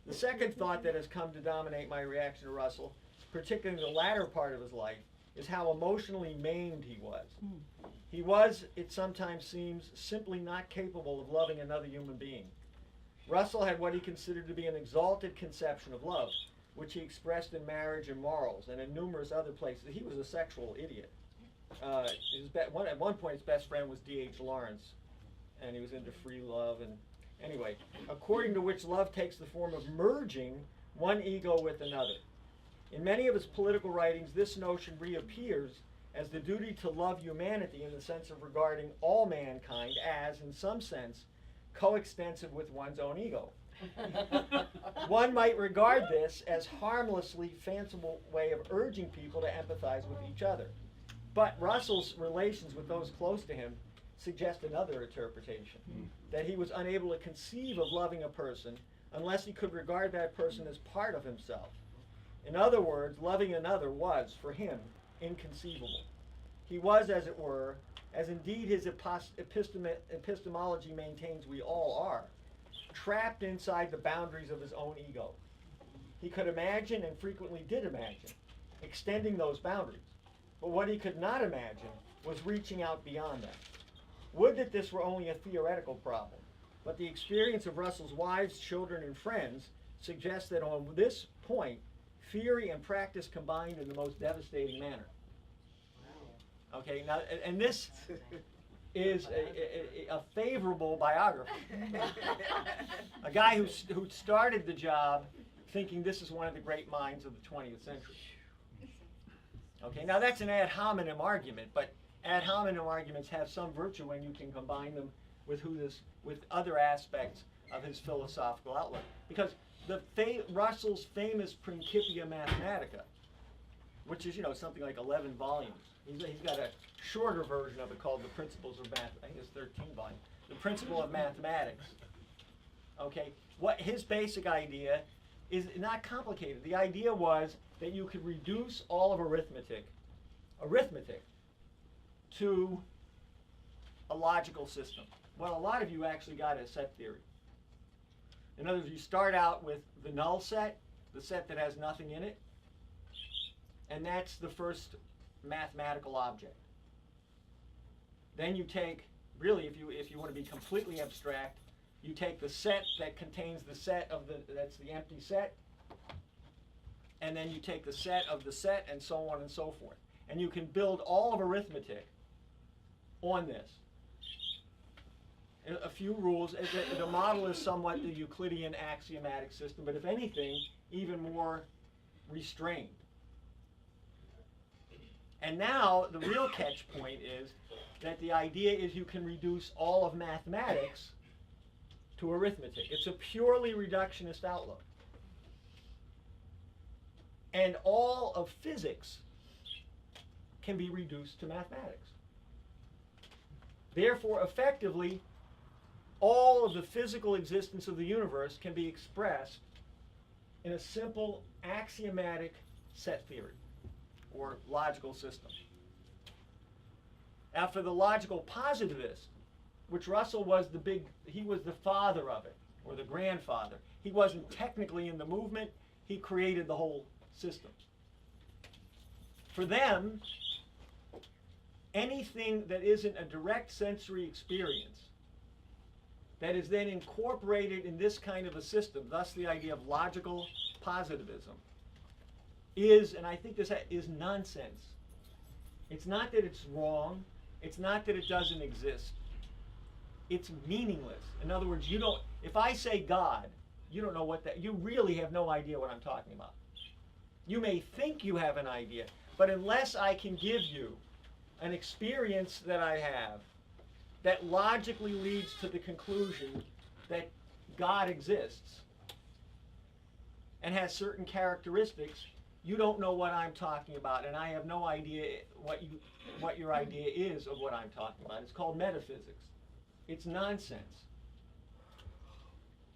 Speaker 1: The second thought that has come to dominate my reaction to Russell, particularly in the latter part of his life, is how emotionally maimed he was. He was, it sometimes seems, simply not capable of loving another human being. Russell had what he considered to be an exalted conception of love, which he expressed in Marriage and Morals and in numerous other places. He was a sexual idiot. At one point, his best friend was D.H. Lawrence, and he was into free love. And anyway, according to which love takes the form of merging one ego with another. In many of his political writings, this notion reappears as the duty to love humanity in the sense of regarding all mankind as, in some sense, coextensive with one's own ego. One might regard this as harmlessly fanciful way of urging people to empathize with each other. But Russell's relations with those close to him suggest another interpretation, that he was unable to conceive of loving a person unless he could regard that person as part of himself. In other words, loving another was, for him, inconceivable. He was, as it were, as indeed his epistemology maintains we all are, trapped inside the boundaries of his own ego. He could imagine, and frequently did imagine, extending those boundaries. But what he could not imagine was reaching out beyond them. Would that this were only a theoretical problem, but the experience of Russell's wives, children, and friends suggests that on this point, theory and practice combined in the most devastating manner. Okay, now, and this is a favorable biography. A guy who started the job thinking this is one of the great minds of the 20th century. Okay, now that's an ad hominem argument, but ad hominem arguments have some virtue when you can combine them with other aspects of his philosophical outlook. Because Russell's famous Principia Mathematica, which is something like 11 volumes. He's got a shorter version of it called the Principles of Math. I think it's 13 volumes. The Principle of Mathematics. Okay, what his basic idea is not complicated. The idea was that you could reduce all of arithmetic to a logical system. Well, a lot of you actually got a set theory. In other words, you start out with the null set, the set that has nothing in it, and that's the first mathematical object. Then you take, really, if you want to be completely abstract, you take the set that contains the set of that's the empty set, and then you take the set of the set, and so on and so forth. And you can build all of arithmetic on this. A few rules. The model is somewhat the Euclidean axiomatic system, but if anything, even more restrained. And now the real catch point is that the idea is you can reduce all of mathematics to arithmetic. It's a purely reductionist outlook. And all of physics can be reduced to mathematics. Therefore, effectively, all of the physical existence of the universe can be expressed in a simple axiomatic set theory or logical system. Now, for the logical positivist, which Russell was he was the father of it, or the grandfather. He wasn't technically in the movement, he created the whole system. For them, anything that isn't a direct sensory experience that is then incorporated in this kind of a system, thus the idea of logical positivism, is, and I think this is nonsense. It's not that it's wrong, it's not that it doesn't exist. It's meaningless. In other words, if I say God, you don't know what you really have no idea what I'm talking about. You may think you have an idea, but unless I can give you an experience that I have that logically leads to the conclusion that God exists and has certain characteristics, you don't know what I'm talking about, and I have no idea what your idea is of what I'm talking about. It's called metaphysics. It's nonsense.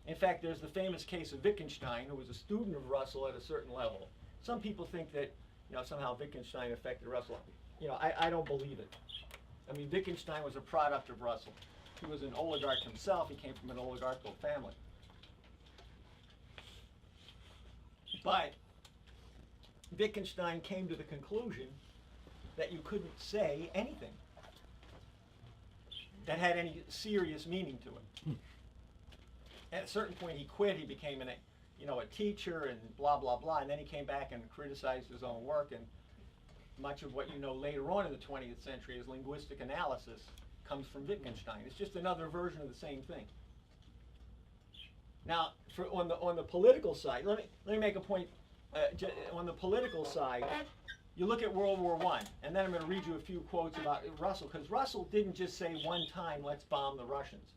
Speaker 1: In fact, there's the famous case of Wittgenstein, who was a student of Russell at a certain level. Some people think that somehow Wittgenstein affected Russell. I don't believe it. I mean, Wittgenstein was a product of Russell. He was an oligarch himself. He came from an oligarchical family. But Wittgenstein came to the conclusion that you couldn't say anything that had any serious meaning to it. At a certain point, he quit. He became a teacher and blah, blah, blah. And then he came back and criticized his own work. And much of what you know later on in the 20th century as linguistic analysis comes from Wittgenstein. It's just another version of the same thing. Now, on the political side, let me make a point. On the political side, you look at World War I, and then I'm going to read you a few quotes about Russell, because Russell didn't just say one time, let's bomb the Russians.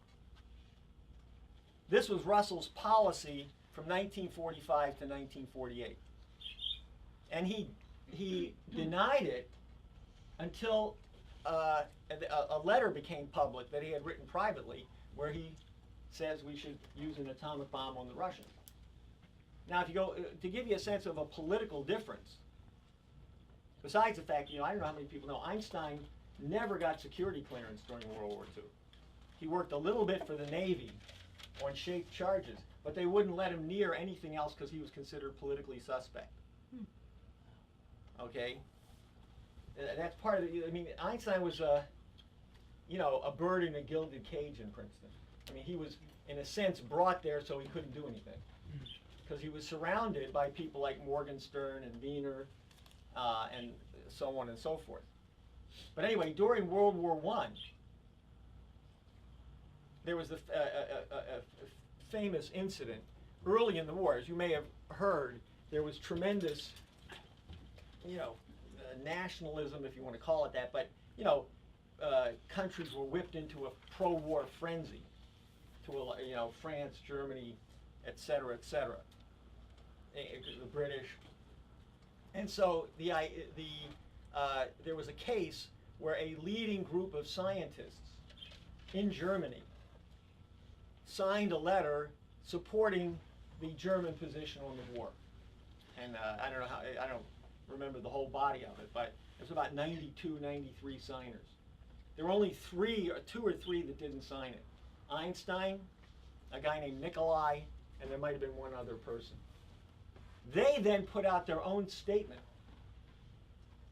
Speaker 1: This was Russell's policy from 1945 to 1948. And he denied it until a letter became public that he had written privately, where he says we should use an atomic bomb on the Russians. Now, if you go to give you a sense of a political difference, besides the fact, I don't know how many people know, Einstein never got security clearance during World War II. He worked a little bit for the Navy on shaped charges, but they wouldn't let him near anything else because he was considered politically suspect. Okay? That's part of it. I mean, Einstein was a bird in a gilded cage in Princeton. I mean, he was, in a sense, brought there so he couldn't do anything. Because he was surrounded by people like Morgenstern and Wiener and so on and so forth. But anyway, during World War I, there was a famous incident early in the war. As you may have heard, there was tremendous, nationalism, if you want to call it that, but, countries were whipped into a pro-war frenzy to, France, Germany, et cetera, the British. And so there was a case where a leading group of scientists in Germany signed a letter supporting the German position on the war. And I don't remember the whole body of it, but there's about 92, 93 signers. There were only two or three that didn't sign it. Einstein, a guy named Nikolai, and there might have been one other person. They then put out their own statement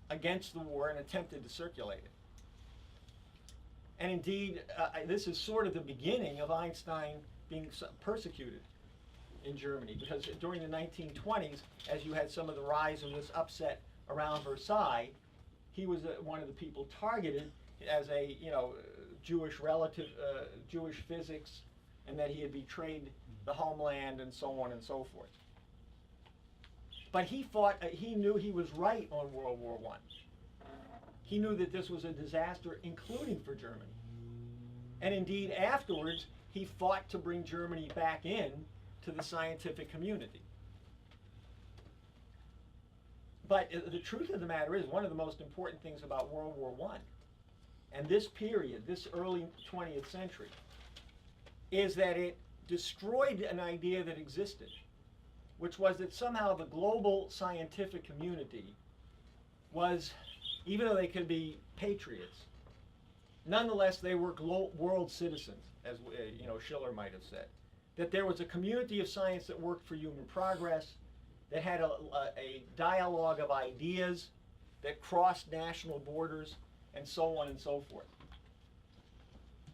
Speaker 1: against the war and attempted to circulate it. And indeed, this is sort of the beginning of Einstein being persecuted in Germany, because during the 1920s, as you had some of the rise of this upset around Versailles, he was one of the people targeted as a Jewish relative, Jewish physics, and that he had betrayed the homeland and so on and so forth. But he knew he was right on World War I. He knew that this was a disaster, including for Germany. And indeed, afterwards, he fought to bring Germany back in to the scientific community. But the truth of the matter is, one of the most important things about World War I, and this period, this early 20th century, is that it destroyed an idea that existed, which was that somehow the global scientific community was, even though they could be patriots, nonetheless they were world citizens, as Schiller might have said. That there was a community of science that worked for human progress, that had a dialogue of ideas that crossed national borders, and so on and so forth.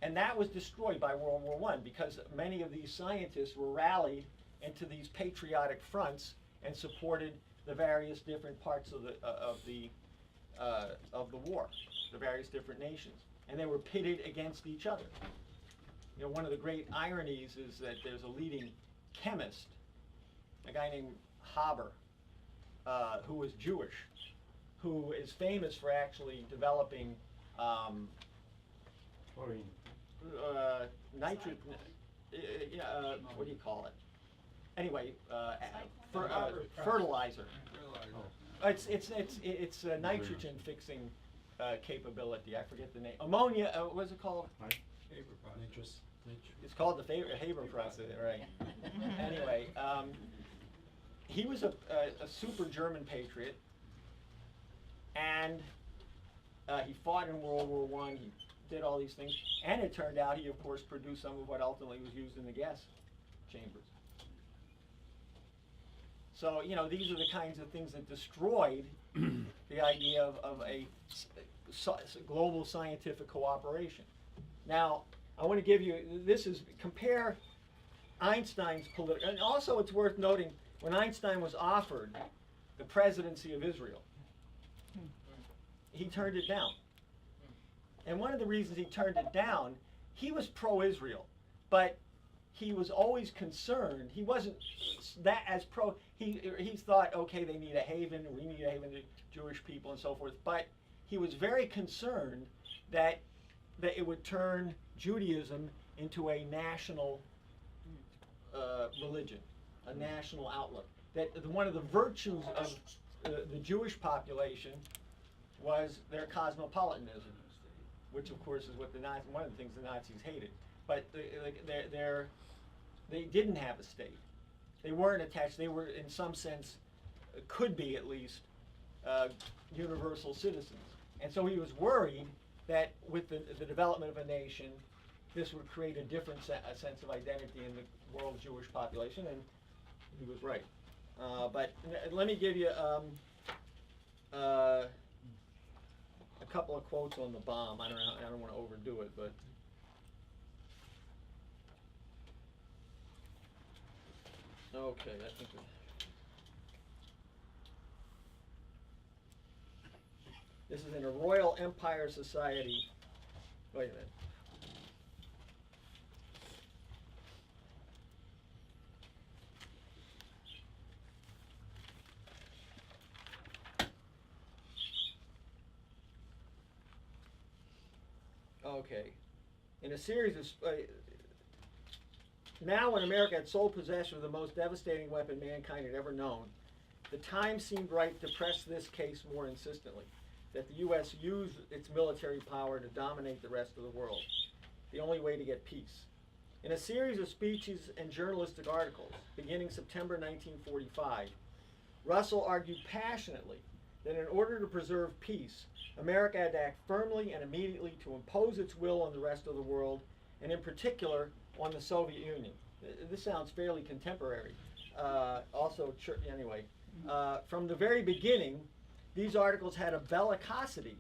Speaker 1: And that was destroyed by World War I, because many of these scientists were rallied into these patriotic fronts and supported the various different parts of the war, the various different nations, and they were pitted against each other. One of the great ironies is that there's a leading chemist, a guy named Haber, who was Jewish, who is famous for actually developing nitrogen. What do you call it? Anyway, fertilizer. It's a nitrogen fixing capability. I forget the name. Ammonia. What's it called? It's called the Haber process, right? Anyway, he was a super German patriot, and he fought in World War I. He did all these things, and it turned out he, of course, produced some of what ultimately was used in the gas chambers. So, these are the kinds of things that destroyed the idea of a global scientific cooperation. Now, I want to give you, compare Einstein's political, and also it's worth noting when Einstein was offered the presidency of Israel, he turned it down. And one of the reasons he turned it down, he was pro-Israel, but he was always concerned. He wasn't that as pro. He thought, okay, they need a haven, we need a haven to Jewish people and so forth. But he was very concerned that it would turn Judaism into a national religion, a national outlook. That one of the virtues of the Jewish population was their cosmopolitanism, which of course is what one of the things the Nazis hated. But they didn't have a state. They weren't attached. They were, in some sense, could be at least, universal citizens. And so he was worried that with the development of a nation, this would create a different sense of identity in the world Jewish population, and he was right. But let me give you a couple of quotes on the bomb. I don't want to overdo it, but. Okay, I think. This is in a Royal Empire Society. Wait a minute. Okay. In a series of now when America had sole possession of the most devastating weapon mankind had ever known, the time seemed right to press this case more insistently, that the U.S. use its military power to dominate the rest of the world, the only way to get peace. In a series of speeches and journalistic articles, beginning September 1945, Russell argued passionately that in order to preserve peace, America had to act firmly and immediately to impose its will on the rest of the world, and in particular, on the Soviet Union. This sounds fairly contemporary. Anyway, from the very beginning, these articles had a bellicosity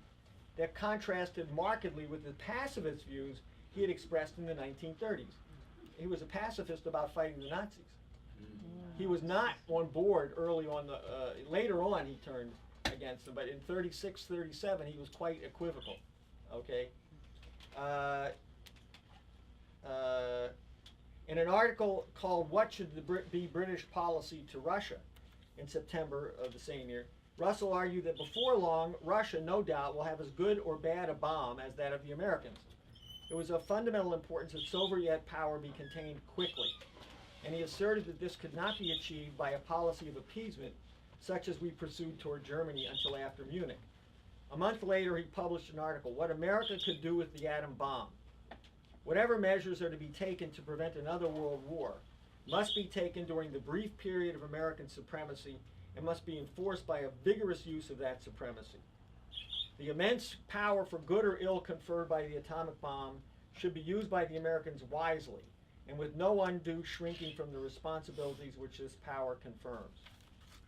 Speaker 1: that contrasted markedly with the pacifist views he had expressed in the 1930s. He was a pacifist about fighting the Nazis. He was not on board early on. Later on, he turned against them, but in 36, 37, he was quite equivocal. Okay. In an article called "What Should Be British Policy to Russia" in September of the same year, Russell argued that before long, Russia, no doubt, will have as good or bad a bomb as that of the Americans. It was of fundamental importance that Soviet power be contained quickly, and he asserted that this could not be achieved by a policy of appeasement such as we pursued toward Germany until after Munich. A month later, he published an article, "What America Could Do with the Atom Bomb." Whatever measures are to be taken to prevent another world war must be taken during the brief period of American supremacy and must be enforced by a vigorous use of that supremacy. The immense power for good or ill conferred by the atomic bomb should be used by the Americans wisely and with no undue shrinking from the responsibilities which this power confirms.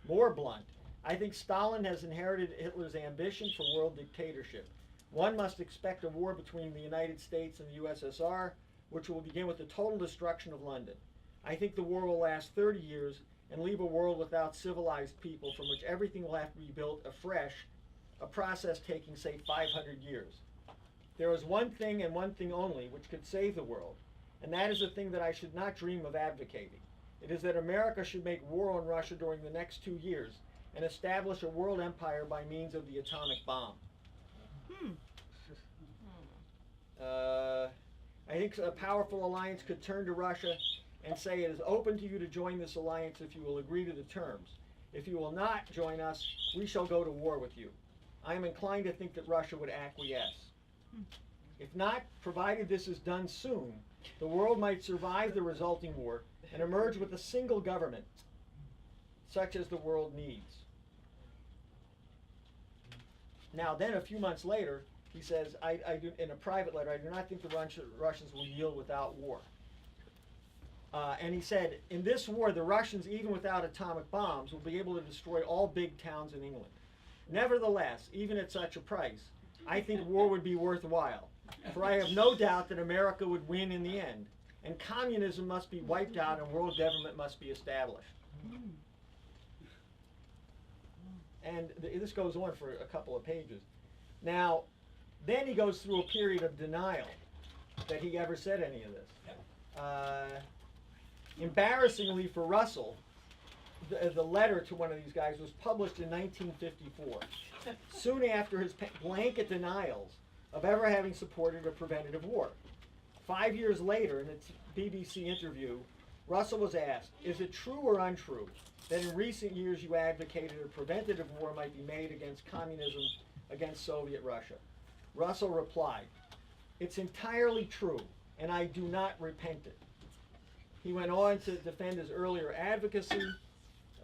Speaker 1: More blunt, I think Stalin has inherited Hitler's ambition for world dictatorship. One must expect a war between the United States and the USSR, which will begin with the total destruction of London. I think the war will last 30 years and leave a world without civilized people from which everything will have to be built afresh, a process taking, say, 500 years. There is one thing and one thing only which could save the world, and that is the thing that I should not dream of advocating. It is that America should make war on Russia during the next 2 years and establish a world empire by means of the atomic bomb. I think a powerful alliance could turn to Russia and say it is open to you to join this alliance if you will agree to the terms. If you will not join us, we shall go to war with you. I am inclined to think that Russia would acquiesce. If not, provided this is done soon, the world might survive the resulting war and emerge with a single government, such as the world needs. Now then, a few months later, he says, I do, in a private letter, I do not think the Russians will yield without war. And he said, in this war, the Russians, even without atomic bombs, will be able to destroy all big towns in England. Nevertheless, even at such a price, I think war would be worthwhile, for I have no doubt that America would win in the end, and communism must be wiped out and world government must be established. And this goes on for a couple of pages. Now, then he goes through a period of denial that he ever said any of this. Embarrassingly for Russell, the letter to one of these guys was published in 1954, soon after his blanket denials of ever having supported a preventative war. 5 years later, in a BBC interview, Russell was asked, "Is it true or untrue that in recent years you advocated a preventative war might be made against communism, against Soviet Russia?" Russell replied, "It's entirely true, and I do not repent it." He went on to defend his earlier advocacy.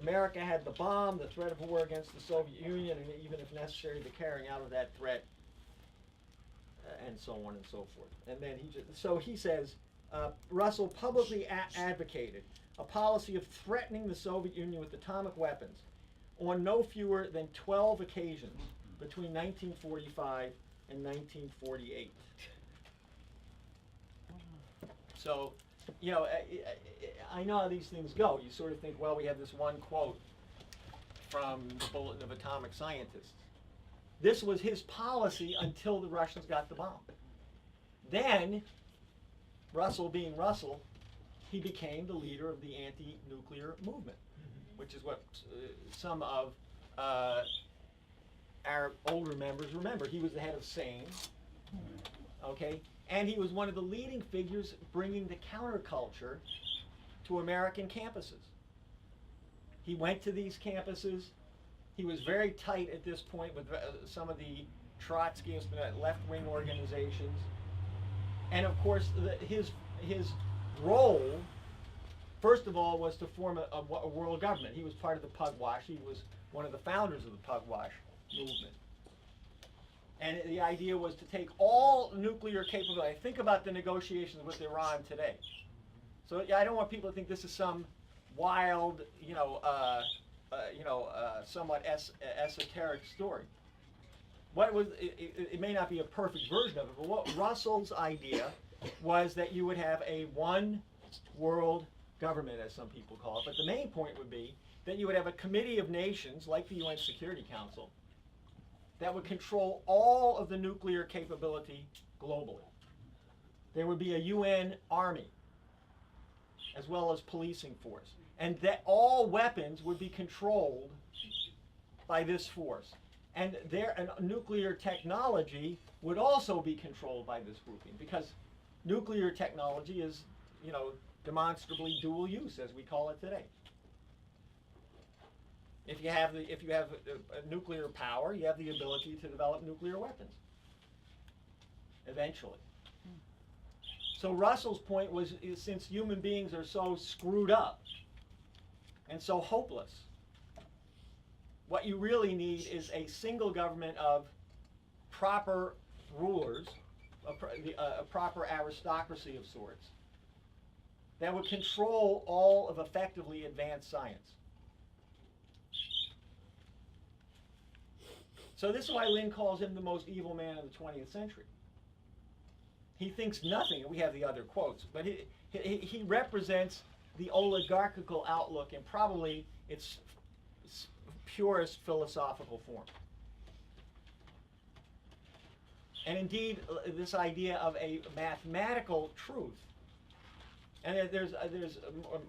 Speaker 1: America had the bomb, the threat of war against the Soviet Union, and even if necessary, the carrying out of that threat, and so on and so forth. And then he says, Russell publicly advocated a policy of threatening the Soviet Union with atomic weapons on no fewer than 12 occasions between 1945 and 1948. So, you know, I know how these things go. You sort of think, well, we have this one quote from the Bulletin of Atomic Scientists. This was his policy until the Russians got the bomb. Then, Russell being Russell, he became the leader of the anti-nuclear movement, which is what some of our older members remember. He was the head of SANE, okay? And he was one of the leading figures bringing the counterculture to American campuses. He went to these campuses. He was very tight at this point with some of the Trotskyist left-wing organizations. And of course, his role, first of all, was to form a world government. He was part of the Pugwash. He was one of the founders of the Pugwash movement. And the idea was to take all nuclear capability. Think about the negotiations with Iran today. So I don't want people to think this is some wild, somewhat esoteric story. What was it may not be a perfect version of it, but what Russell's idea was that you would have a one world government, as some people call it. But the main point would be that you would have a committee of nations, like the UN Security Council, that would control all of the nuclear capability globally. There would be a UN army, as well as policing force. And that all weapons would be controlled by this force. And nuclear technology would also be controlled by this grouping, because nuclear technology is, demonstrably dual use, as we call it today. If you have nuclear power, you have the ability to develop nuclear weapons eventually. So Russell's point was, since human beings are so screwed up and so hopeless, what you really need is a single government of proper rulers, a proper aristocracy of sorts, that would control all of effectively advanced science. So this is why Lynn calls him the most evil man of the 20th century. He thinks nothing, and we have the other quotes, but he represents the oligarchical outlook in probably its purest philosophical form. And indeed, this idea of a mathematical truth, and there's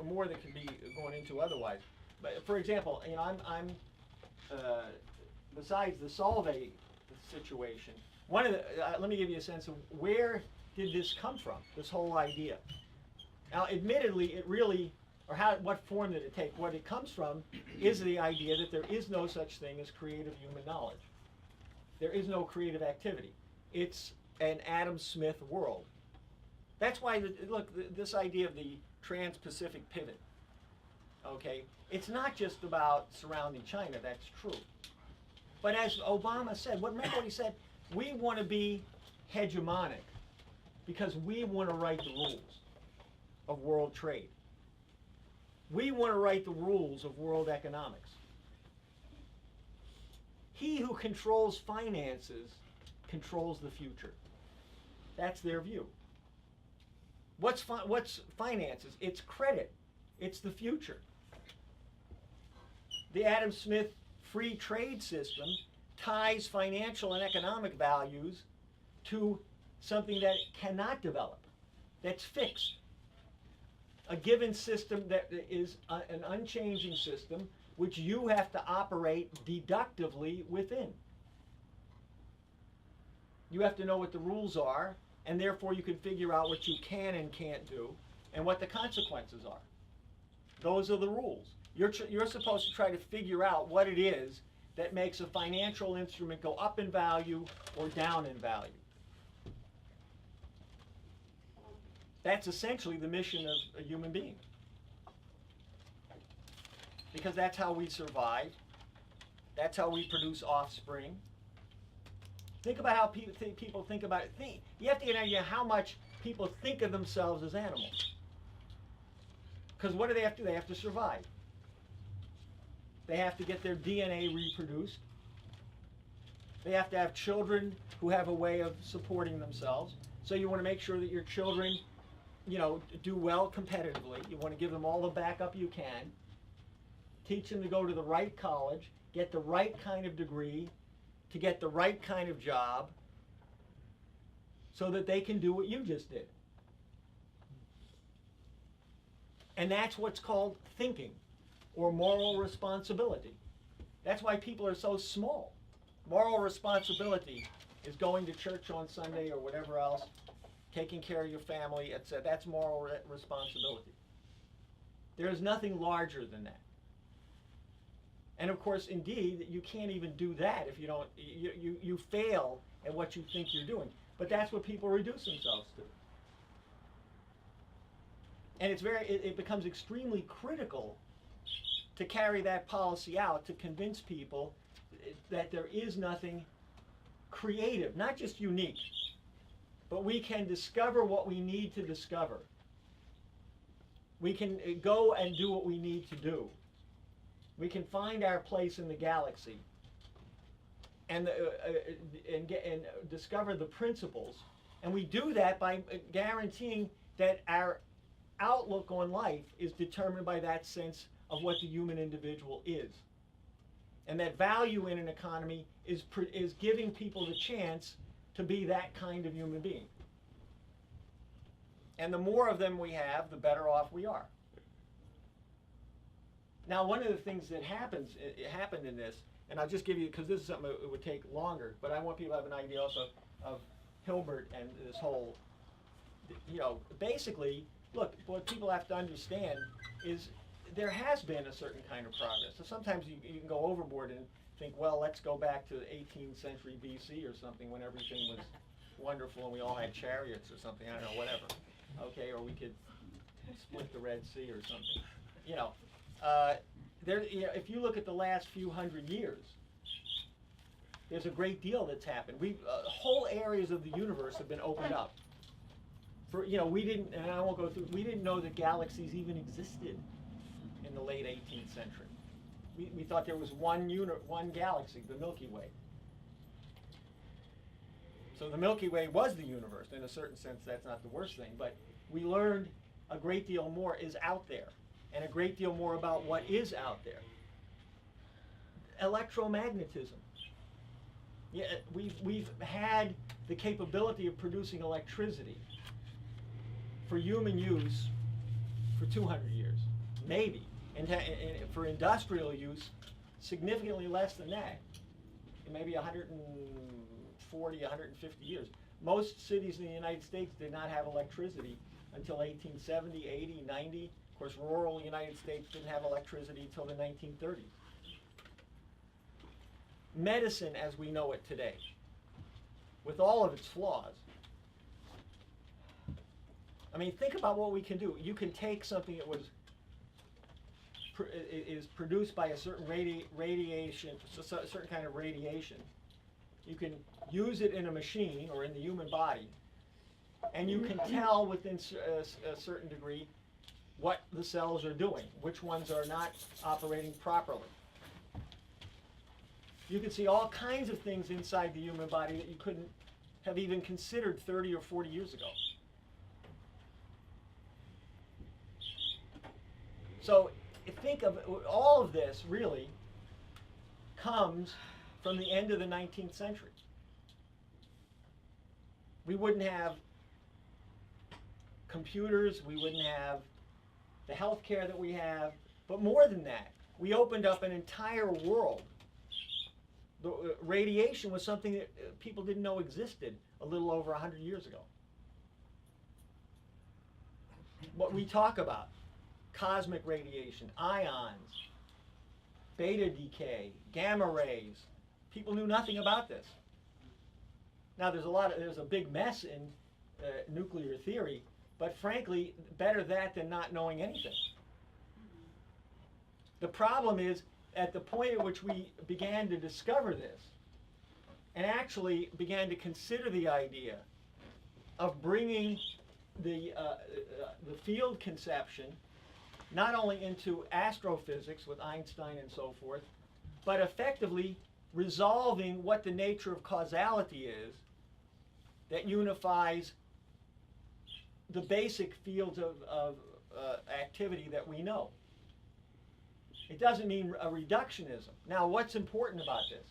Speaker 1: more that could be going into otherwise. But for example, I'm besides the Solvay situation, let me give you a sense of where did this come from, this whole idea. Now, admittedly, what form did it take? What it comes from is the idea that there is no such thing as creative human knowledge. There is no creative activity. It's an Adam Smith world. That's why, this idea of the Trans-Pacific pivot, okay, it's not just about surrounding China, that's true. But as Obama said, remember what he said? We want to be hegemonic because we want to write the rules of world trade. We want to write the rules of world economics. He who controls finances controls the future. That's their view. What's finances? It's credit. It's the future. The Adam Smith free trade system ties financial and economic values to something that cannot develop, that's fixed. A given system that is an unchanging system which you have to operate deductively within. You have to know what the rules are, and therefore you can figure out what you can and can't do, and what the consequences are. Those are the rules. You're supposed to try to figure out what it is that makes a financial instrument go up in value or down in value. That's essentially the mission of a human being. Because that's how we survive. That's how we produce offspring. Think about how people think about it. You have to get an idea how much people think of themselves as animals. Because what do they have to do? They have to survive. They have to get their DNA reproduced. They have to have children who have a way of supporting themselves. So you want to make sure that your children, do well competitively. You want to give them all the backup you can. Teach them to go to the right college, get the right kind of degree, to get the right kind of job, so that they can do what you just did. And that's what's called thinking, or moral responsibility. That's why people are so small. Moral responsibility is going to church on Sunday or whatever else, taking care of your family, etc. That's moral responsibility. There is nothing larger than that. And of course, indeed, you can't even do that if you don't, you fail at what you think you're doing. But that's what people reduce themselves to. And it becomes extremely critical to carry that policy out, to convince people that there is nothing creative, not just unique, but we can discover what we need to discover. We can go and do what we need to do. We can find our place in the galaxy and discover the principles. And we do that by guaranteeing that our outlook on life is determined by that sense of what the human individual is. And that value in an economy is giving people the chance to be that kind of human being. And the more of them we have, the better off we are. Now, one of the things that happened in this, and I'll just give you, because this is something that would take longer, but I want people to have an idea also of Hilbert and this whole, basically, look, what people have to understand is there has been a certain kind of progress. So sometimes you can go overboard and think, well, let's go back to the 18th century BC or something when everything was wonderful and we all had chariots or something, I don't know, whatever. Okay, or we could split the Red Sea or something. If you look at the last few hundred years, there's a great deal that's happened. Whole areas of the universe have been opened up. We didn't, and I won't go through, we didn't know that galaxies even existed in the late 18th century. We thought there was one galaxy, the Milky Way. So the Milky Way was the universe. In a certain sense, that's not the worst thing, but we learned a great deal more is out there, and a great deal more about what is out there. Electromagnetism. Yeah, we've had the capability of producing electricity for human use for 200 years, maybe. And for industrial use, significantly less than that, maybe 140, 150 years. Most cities in the United States did not have electricity until 1870, 80, 90. Of course, rural United States didn't have electricity until the 1930s. Medicine as we know it today, with all of its flaws. I mean, think about what we can do. You can take something that is produced by a certain radiation, a certain kind of radiation. You can use it in a machine or in the human body, and you can tell within a certain degree what the cells are doing, which ones are not operating properly. You can see all kinds of things inside the human body that you couldn't have even considered 30 or 40 years ago. So think of all of this really comes from the end of the 19th century. We wouldn't have computers, we wouldn't have the healthcare that we have, but more than that, we opened up an entire world. The radiation was something that people didn't know existed a little over 100 years ago. What we talk about, cosmic radiation, ions, beta decay, gamma rays, people knew nothing about this. Now there's a big mess in nuclear theory, but frankly, better that than not knowing anything. The problem is, at the point at which we began to discover this, and actually began to consider the idea of bringing the field conception not only into astrophysics with Einstein and so forth, but effectively resolving what the nature of causality is that unifies the basic fields of activity that we know. It doesn't mean a reductionism. Now, what's important about this?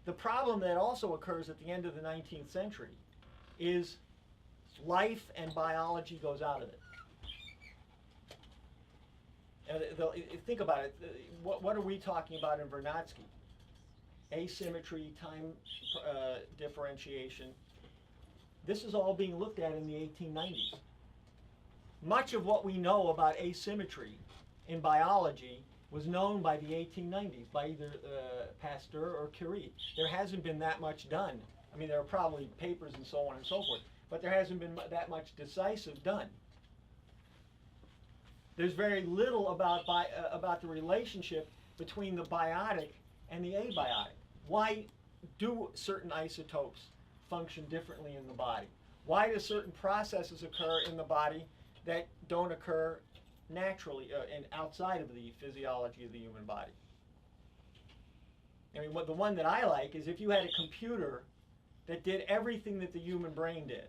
Speaker 1: The problem that also occurs at the end of the 19th century is life and biology goes out of it. Think about it. What are we talking about in Vernadsky? Asymmetry, time differentiation. This is all being looked at in the 1890s. Much of what we know about asymmetry in biology was known by the 1890s, by either Pasteur or Curie. There hasn't been that much done. I mean, there are probably papers and so on and so forth, but there hasn't been that much decisive done. There's very little about the relationship between the biotic and the abiotic. Why do certain isotopes function differently in the body? Why do certain processes occur in the body that don't occur naturally and outside of the physiology of the human body? I mean, the one that I like is if you had a computer that did everything that the human brain did,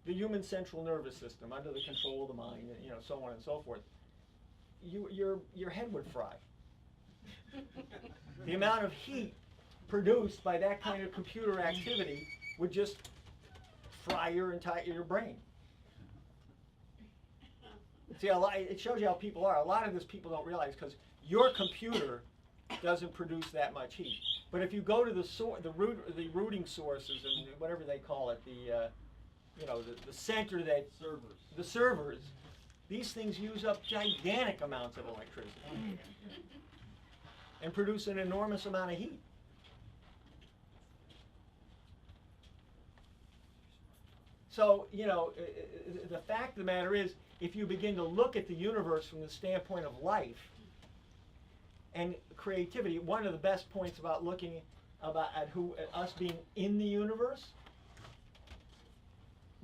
Speaker 1: the human central nervous system under the control of the mind, and, so on and so forth, your head would fry. The amount of heat produced by that kind of computer activity would just fry your brain. See, it shows you how people are. A lot of this people don't realize, because your computer doesn't produce that much heat. But if you go to the rooting sources and whatever they call it, the center that the servers, these things use up gigantic amounts of electricity and produce an enormous amount of heat. So, the fact of the matter is, if you begin to look at the universe from the standpoint of life and creativity, one of the best points about looking at us being in the universe,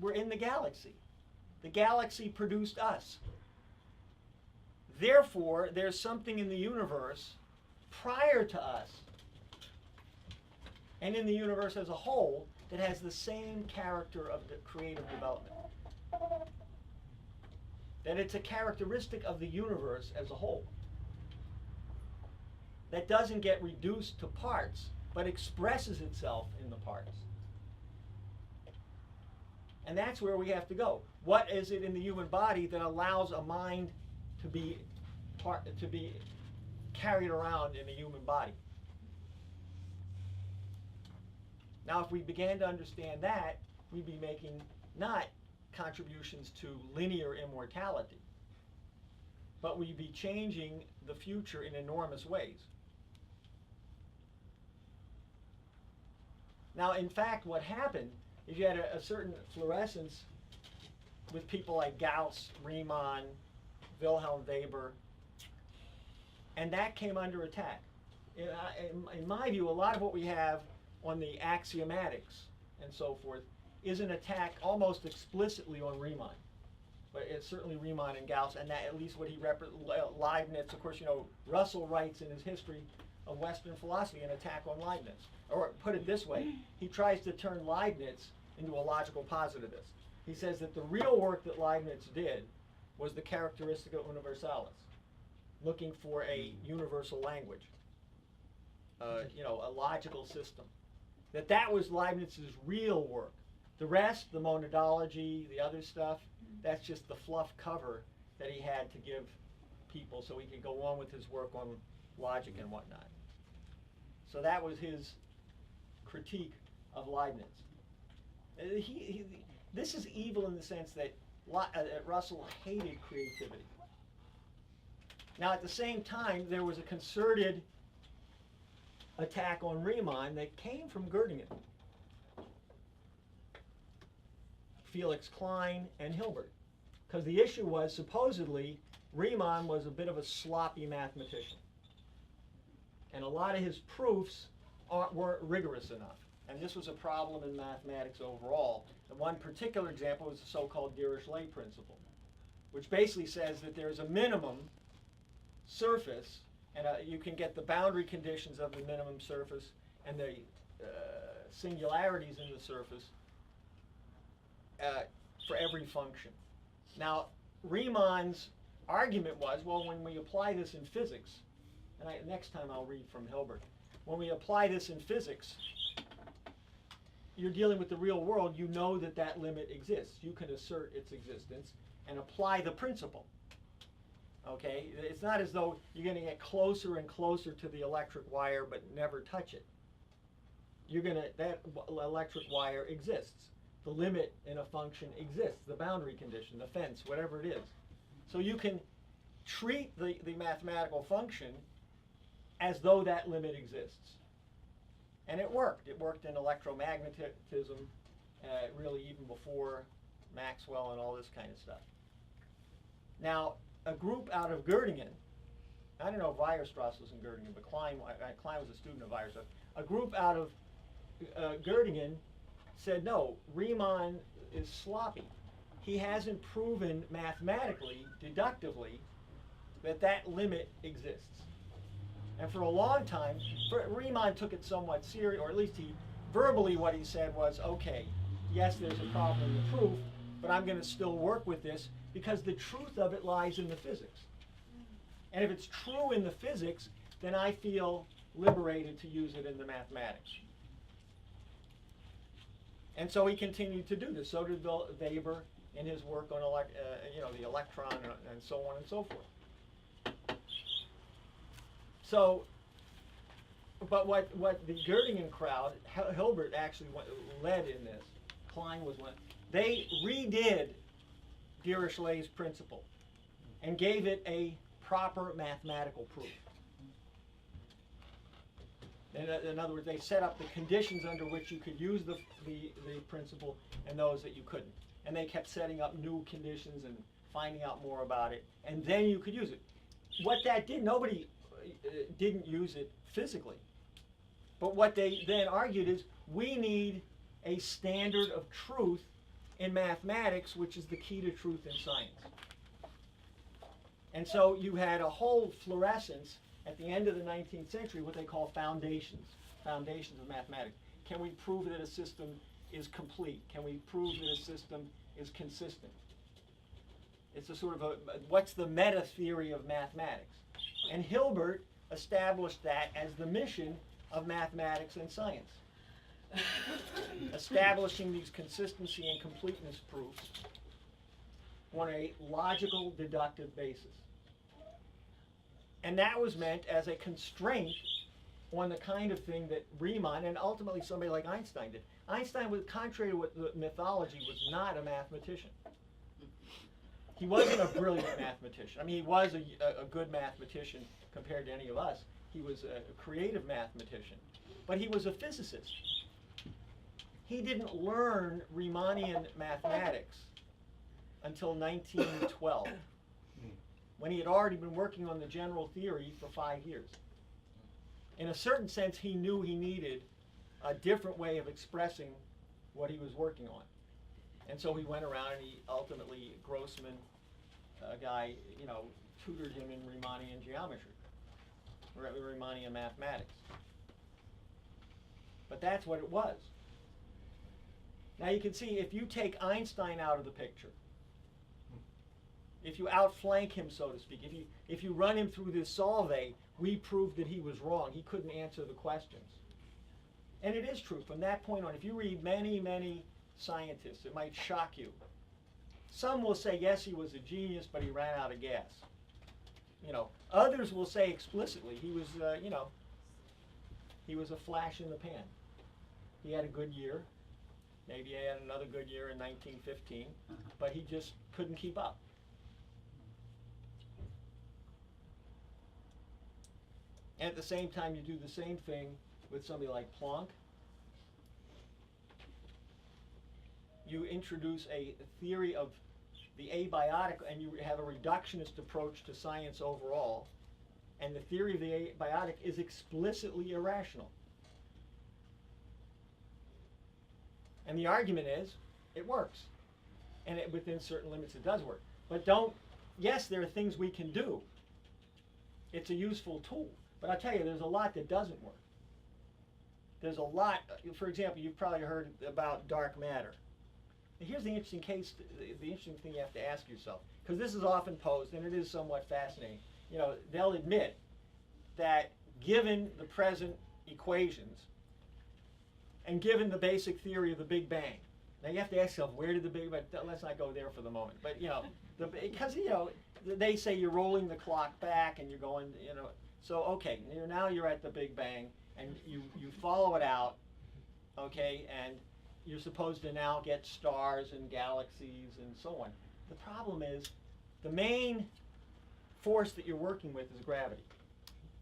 Speaker 1: we're in the galaxy. The galaxy produced us. Therefore, there's something in the universe prior to us and in the universe as a whole that has the same character of the creative development. That it's a characteristic of the universe as a whole that doesn't get reduced to parts, but expresses itself in the parts. And that's where we have to go. What is it in the human body that allows a mind to be carried around in a human body? Now, if we began to understand that, we'd be making not contributions to linear immortality, but we'd be changing the future in enormous ways. Now, in fact, what happened is you had a certain fluorescence with people like Gauss, Riemann, Wilhelm Weber, and that came under attack. In my view, a lot of what we have on the axiomatics and so forth is an attack almost explicitly on Riemann. But it's certainly Riemann and Gauss, and that at least what he Leibniz, of course, Russell writes in his history of Western philosophy an attack on Leibniz. Or put it this way, he tries to turn Leibniz into a logical positivist. He says that the real work that Leibniz did was the characteristica universalis, looking for a universal language, a logical system. That was Leibniz's real work. The rest, the monadology, the other stuff, that's just the fluff cover that he had to give people so he could go on with his work on logic and whatnot. So that was his critique of Leibniz. This is evil in the sense that Russell hated creativity. Now, at the same time, there was a concerted attack on Riemann that came from Göttingen, Felix Klein, and Hilbert. Because the issue was, supposedly, Riemann was a bit of a sloppy mathematician. And a lot of his proofs weren't rigorous enough. And this was a problem in mathematics overall. And one particular example was the so-called Dirichlet principle, which basically says that there's a minimum surface, and you can get the boundary conditions of the minimum surface and the singularities in the surface for every function. Now, Riemann's argument was, well, when we apply this in physics, and next time I'll read from Hilbert, when we apply this in physics, you're dealing with the real world, you know that that limit exists. You can assert its existence and apply the principle. Okay? It's not as though you're going to get closer and closer to the electric wire but never touch it. That electric wire exists. The limit in a function exists, the boundary condition, the fence, whatever it is. So you can treat the mathematical function as though that limit exists. And it worked. It worked in electromagnetism, really even before Maxwell and all this kind of stuff. Now, a group out of Göttingen, I don't know if Weierstrass was in Göttingen, but Klein was a student of Weierstrass. A group out of Göttingen said, no, Riemann is sloppy. He hasn't proven mathematically, deductively, that limit exists. And for a long time, Riemann took it somewhat serious, or at least verbally what he said was, okay, yes, there's a problem in the proof, but I'm going to still work with this because the truth of it lies in the physics. And if it's true in the physics, then I feel liberated to use it in the mathematics. And so he continued to do this. So did Weber in his work on the electron and so on and so forth. So, but what the Göttingen crowd, Hilbert actually led in this, Klein was one, they redid Dirichlet's principle and gave it a proper mathematical proof. In other words, they set up the conditions under which you could use the principle and those that you couldn't. And they kept setting up new conditions and finding out more about it, and then you could use it. What that did, nobody didn't use it physically. But what they then argued is, we need a standard of truth in mathematics, which is the key to truth in science. And so you had a whole fluorescence at the end of the 19th century, what they call foundations of mathematics. Can we prove that a system is complete? Can we prove that a system is consistent? It's a sort of what's the meta theory of mathematics? And Hilbert established that as the mission of mathematics and science. Establishing these consistency and completeness proofs on a logical deductive basis. And that was meant as a constraint on the kind of thing that Riemann and ultimately somebody like Einstein did. Einstein, was contrary to what the mythology, was not a mathematician. He wasn't a brilliant mathematician. I mean, he was a good mathematician compared to any of us. He was a creative mathematician. But he was a physicist. He didn't learn Riemannian mathematics until 1912, when he had already been working on the general theory for 5 years. In a certain sense, he knew he needed a different way of expressing what he was working on. And so he went around and he ultimately, Grossman, a guy, tutored him in Riemannian geometry, or Riemannian mathematics. But that's what it was. Now you can see, if you take Einstein out of the picture, if you outflank him, so to speak, if you run him through this solve, we proved that he was wrong. He couldn't answer the questions. And it is true. From that point on, if you read many, many scientists, it might shock you. Some will say, yes, he was a genius, but he ran out of gas. You know, others will say explicitly, he was, he was a flash in the pan. He had a good year. Maybe he had another good year in 1915, but he just couldn't keep up. And at the same time, you do the same thing with somebody like Planck. You introduce a theory of the abiotic, and you have a reductionist approach to science overall, and the theory of the abiotic is explicitly irrational. And the argument is, it works. And within certain limits it does work. But yes, there are things we can do. It's a useful tool. But I'll tell you, there's a lot that doesn't work. There's a lot, for example, you've probably heard about dark matter. Here's the interesting case, the interesting thing you have to ask yourself, because this is often posed, and it is somewhat fascinating. You know, they'll admit that given the present equations, and given the basic theory of the Big Bang, now you have to ask yourself, where did the Big Bang, let's not go there for the moment, but you know, because you know, they say you're rolling the clock back and you're going, you know, so okay, now you're at the Big Bang, and you follow it out, okay, and you're supposed to now get stars and galaxies and so on. The problem is, the main force that you're working with is gravity.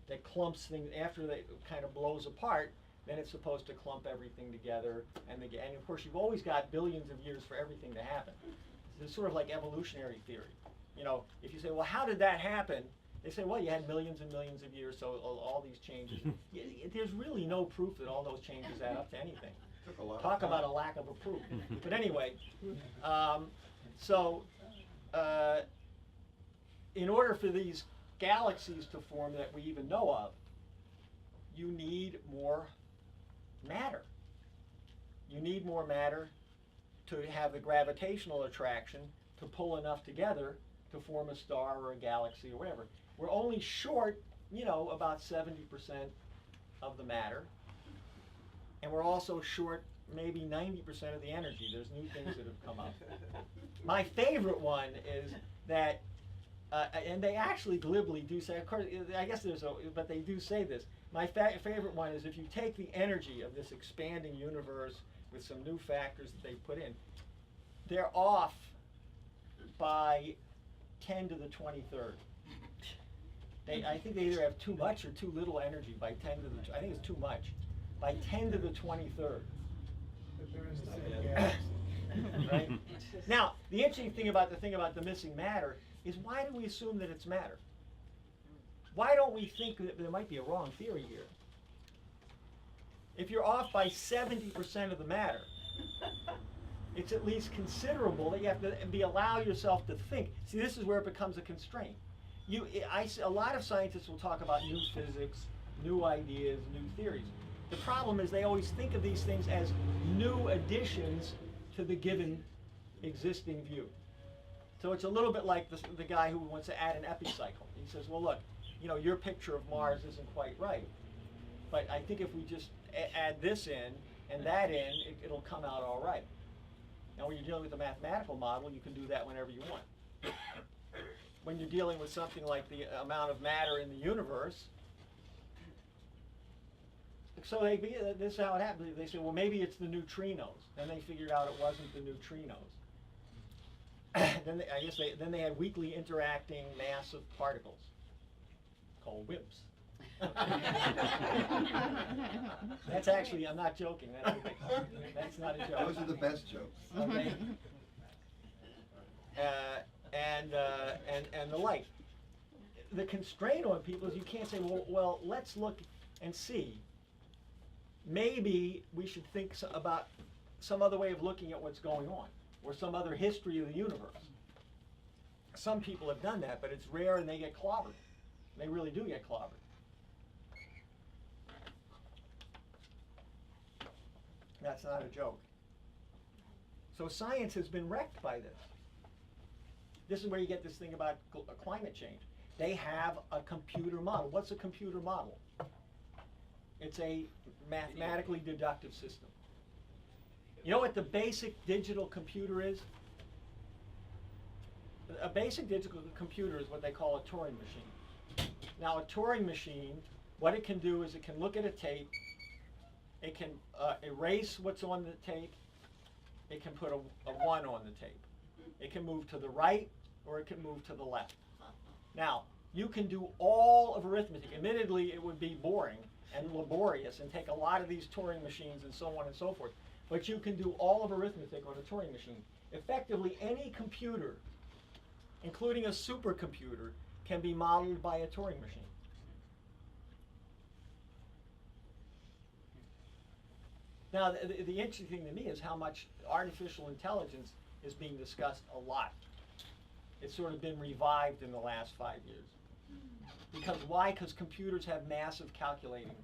Speaker 1: That clumps things, after it kind of blows apart, then it's supposed to clump everything together. And of course, you've always got billions of years for everything to happen. It's sort of like evolutionary theory. You know, if you say, well, how did that happen? They say, well, you had millions and millions of years, so all these changes. There's really no proof that all those changes add up to anything. Talk about a lack of a proof. But anyway, in order for these galaxies to form that we even know of, you need more matter. You need more matter to have the gravitational attraction to pull enough together to form a star or a galaxy or whatever. We're only short, you know, about 70% of the matter. And we're also short maybe 90% of the energy. There's new things that have come up. My favorite one is that, and they actually glibly do say, of course, I guess but they do say this. My favorite one is if you take the energy of this expanding universe with some new factors that they put in, they're off by 10 to the 23rd. I think they either have too much or too little energy by 10 to the, I think it's too much, by 10 to the 23rd. Right? Now, the interesting thing about the missing matter is, why do we assume that it's matter? Why don't we think that there might be a wrong theory here? If you're off by 70% of the matter, it's at least considerable that you have to allow yourself to think. See, this is where it becomes a constraint. A lot of scientists will talk about new physics, new ideas, new theories. The problem is they always think of these things as new additions to the given existing view. So it's a little bit like the guy who wants to add an epicycle. He says, well, look, you know, your picture of Mars isn't quite right. But I think if we just add this in and that in, it'll come out all right. Now, when you're dealing with a mathematical model, you can do that whenever you want. When you're dealing with something like the amount of matter in the universe, so this is how it happens. They say, well, maybe it's the neutrinos. Then they figured out it wasn't the neutrinos. Then they had weakly interacting massive particles called WIMPs. That's actually, I'm not joking. That's not a joke.
Speaker 6: Those are the best jokes.
Speaker 1: Okay. And the like. The constraint on people is you can't say, well, let's look and see. Maybe we should think about some other way of looking at what's going on, or some other history of the universe. Some people have done that, but it's rare and they get clobbered. They really do get clobbered. That's not a joke. So science has been wrecked by this. this is where you get this thing about climate change. They have a computer model. What's a computer model? It's a mathematically deductive system. You know what the basic digital computer is? A basic digital computer is what they call a Turing machine. Now, a Turing machine, what it can do is it can look at a tape, it can erase what's on the tape, it can put a 1 on the tape. It can move to the right or it can move to the left. Now, you can do all of arithmetic. Admittedly, it would be boring and laborious and take a lot of these Turing machines and so on and so forth. But you can do all of arithmetic on a Turing machine. Effectively, any computer, including a supercomputer, can be modeled by a Turing machine. Now, the interesting thing to me is how much artificial intelligence is being discussed a lot. It's sort of been revived in the last 5 years. Because why? Because computers have massive calculating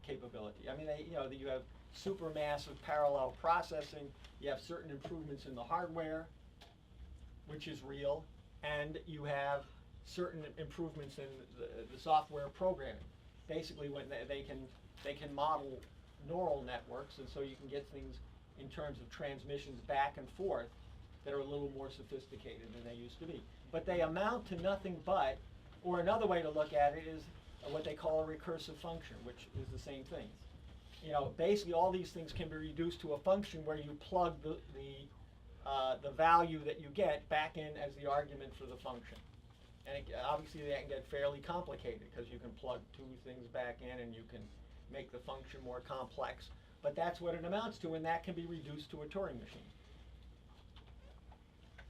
Speaker 1: capability. I mean, you have supermassive parallel processing, you have certain improvements in the hardware, which is real, and you have certain improvements in the software programming. Basically, when they can model neural networks, and so you can get things in terms of transmissions back and forth that are a little more sophisticated than they used to be. But they amount to nothing but, or another way to look at it is what they call a recursive function, which is the same thing. You know, basically all these things can be reduced to a function where you plug the value that you get back in as the argument for the function. And obviously that can get fairly complicated because you can plug two things back in and you can make the function more complex. But that's what it amounts to, and that can be reduced to a Turing machine.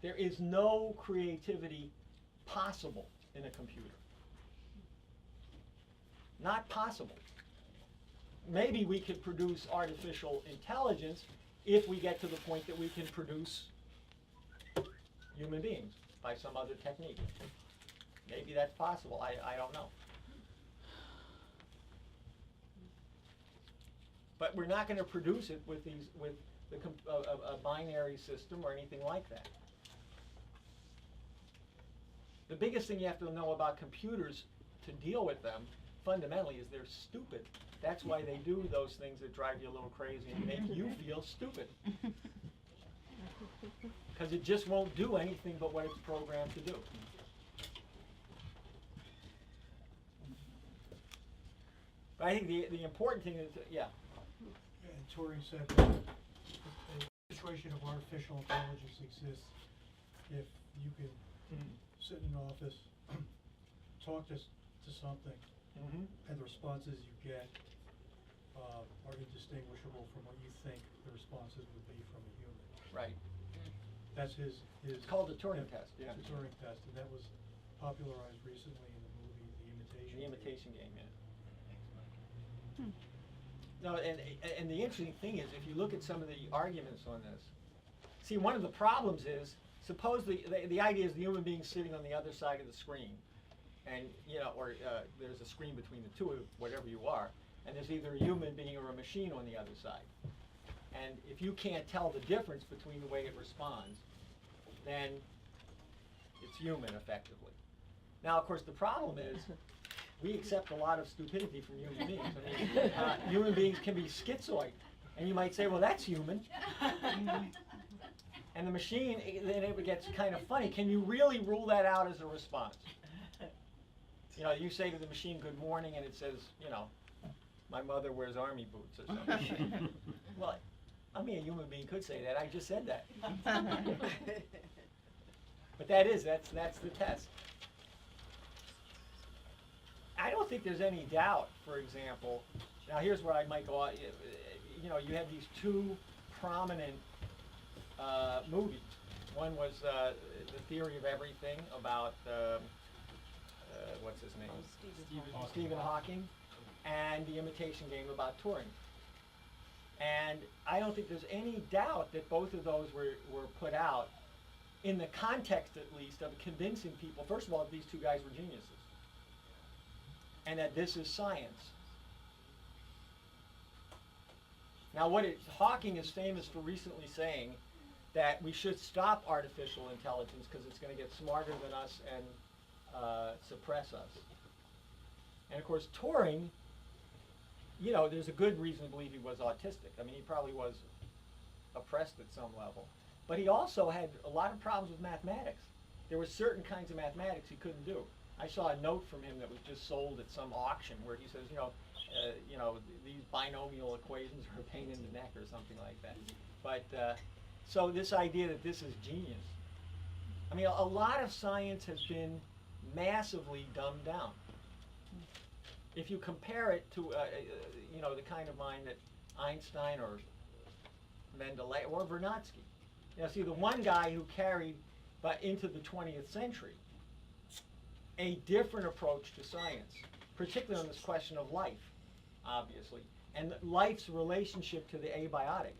Speaker 1: There is no creativity possible in a computer. Not possible. Maybe we could produce artificial intelligence if we get to the point that we can produce human beings by some other technique. Maybe that's possible. I don't know. But we're not going to produce it with a binary system or anything like that. The biggest thing you have to know about computers to deal with them, fundamentally, is they're stupid. That's why they do those things that drive you a little crazy and make you feel stupid. Because it just won't do anything but what it's programmed to do. But I think the important thing is, yeah.
Speaker 6: And Turing said that a situation of artificial intelligence exists if you can sit in an office, talk to something, and the responses you get are indistinguishable from what you think the responses would be from a human.
Speaker 1: Right.
Speaker 6: That's his.
Speaker 1: It's called the Turing test. Yeah.
Speaker 6: The Turing test, and that was popularized recently in the movie The Imitation.
Speaker 1: The Imitation Game, yeah. No, and the interesting thing is, if you look at some of the arguments on this, see, one of the problems is, suppose the idea is the human being sitting on the other side of the screen, and or there's a screen between the two, whatever you are, and there's either a human being or a machine on the other side. And if you can't tell the difference between the way it responds, then it's human, effectively. Now, of course, the problem is, we accept a lot of stupidity from human beings. I mean, human beings can be schizoid, and you might say, well, that's human. And the machine, then it gets kind of funny. Can you really rule that out as a response? You say to the machine, good morning, and it says, my mother wears army boots or something. Well, I mean, a human being could say that. I just said that. But that's the test. I don't think there's any doubt, for example, now here's where I might go, you have these two prominent movies. One was The Theory of Everything about, what's his name? Stephen Hawking, and The Imitation Game about Turing. And I don't think there's any doubt that both of those were put out in the context, at least, of convincing people, first of all, that these two guys were geniuses, and that this is science. Now, Hawking is famous for recently saying that we should stop artificial intelligence because it's going to get smarter than us and suppress us. And of course, Turing, you know, there's a good reason to believe he was autistic. I mean, he probably was oppressed at some level. But he also had a lot of problems with mathematics. There were certain kinds of mathematics he couldn't do. I saw a note from him that was just sold at some auction where he says, these binomial equations are a pain in the neck or something like that. But so this idea that this is genius. I mean, a lot of science has been massively dumbed down. If you compare it to, the kind of mind that Einstein or Mendeleev or Vernadsky. See, the one guy who carried into the 20th century a different approach to science, particularly on this question of life, obviously, and life's relationship to the abiotic.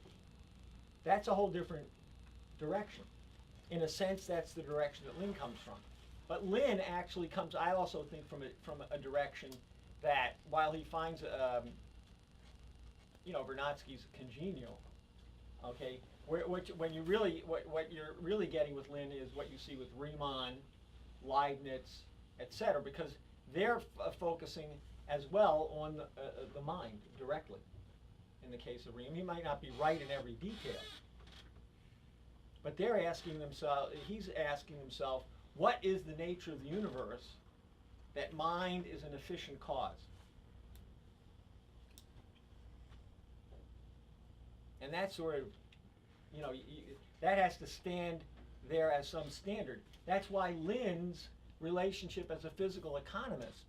Speaker 1: That's a whole different direction. In a sense, that's the direction that Lin comes from. But Lin actually comes, I also think, from a direction that while he finds, Vernadsky's congenial, okay, what you're really getting with Lin is what you see with Riemann, Leibniz, etc., because they're focusing as well on the mind directly. In the case of Riemann, he might not be right in every detail, but they're asking themselves. He's asking himself, what is the nature of the universe that mind is an efficient cause? And that's sort of, that has to stand there as some standard. That's why Lin's relationship as a physical economist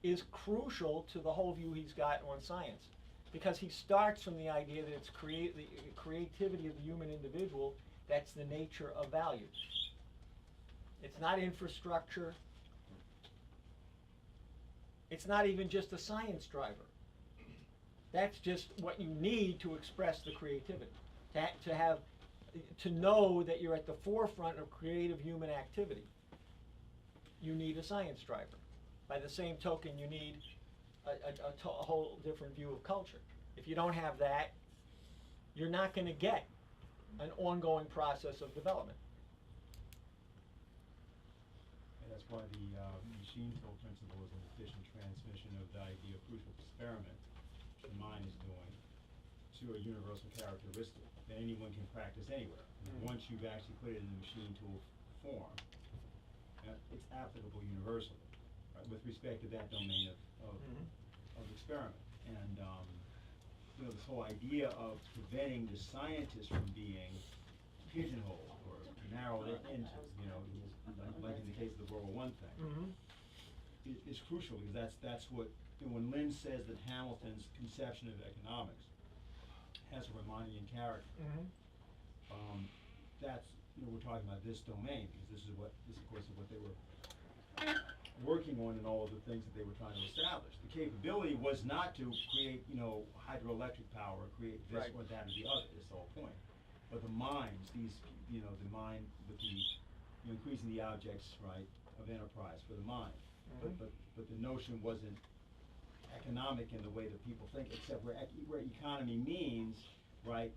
Speaker 1: is crucial to the whole view he's got on science. Because he starts from the idea that it's the creativity of the human individual that's the nature of value. It's not infrastructure. It's not even just a science driver. That's just what you need to express the creativity. To know that you're at the forefront of creative human activity, you need a science driver. By the same token, you need a whole different view of culture. If you don't have that, you're not going to get an ongoing process of development.
Speaker 5: And that's why the machine tool principle is an efficient transmission of the idea of crucial experiment the mind is doing to a universal characteristic that anyone can practice anywhere. Mm-hmm. Once you've actually put it in the machine tool form, it's applicable universally, right, with respect to that domain of experiment. And this whole idea of preventing the scientist from being pigeonholed or narrowed into, like in the case of the World War I thing, is crucial, because that's what, when Lin says that Hamilton's conception of economics has a Riemannian character, that's, we're talking about this domain, because this of course is what they were working on in all of the things that they were trying to establish. The capability was not to create, hydroelectric power, create this or that or the other. That's the whole point. But the minds, the mind with the increasing the objects, right, of enterprise for the mind. But the notion wasn't economic in the way that people think, except where economy means, right,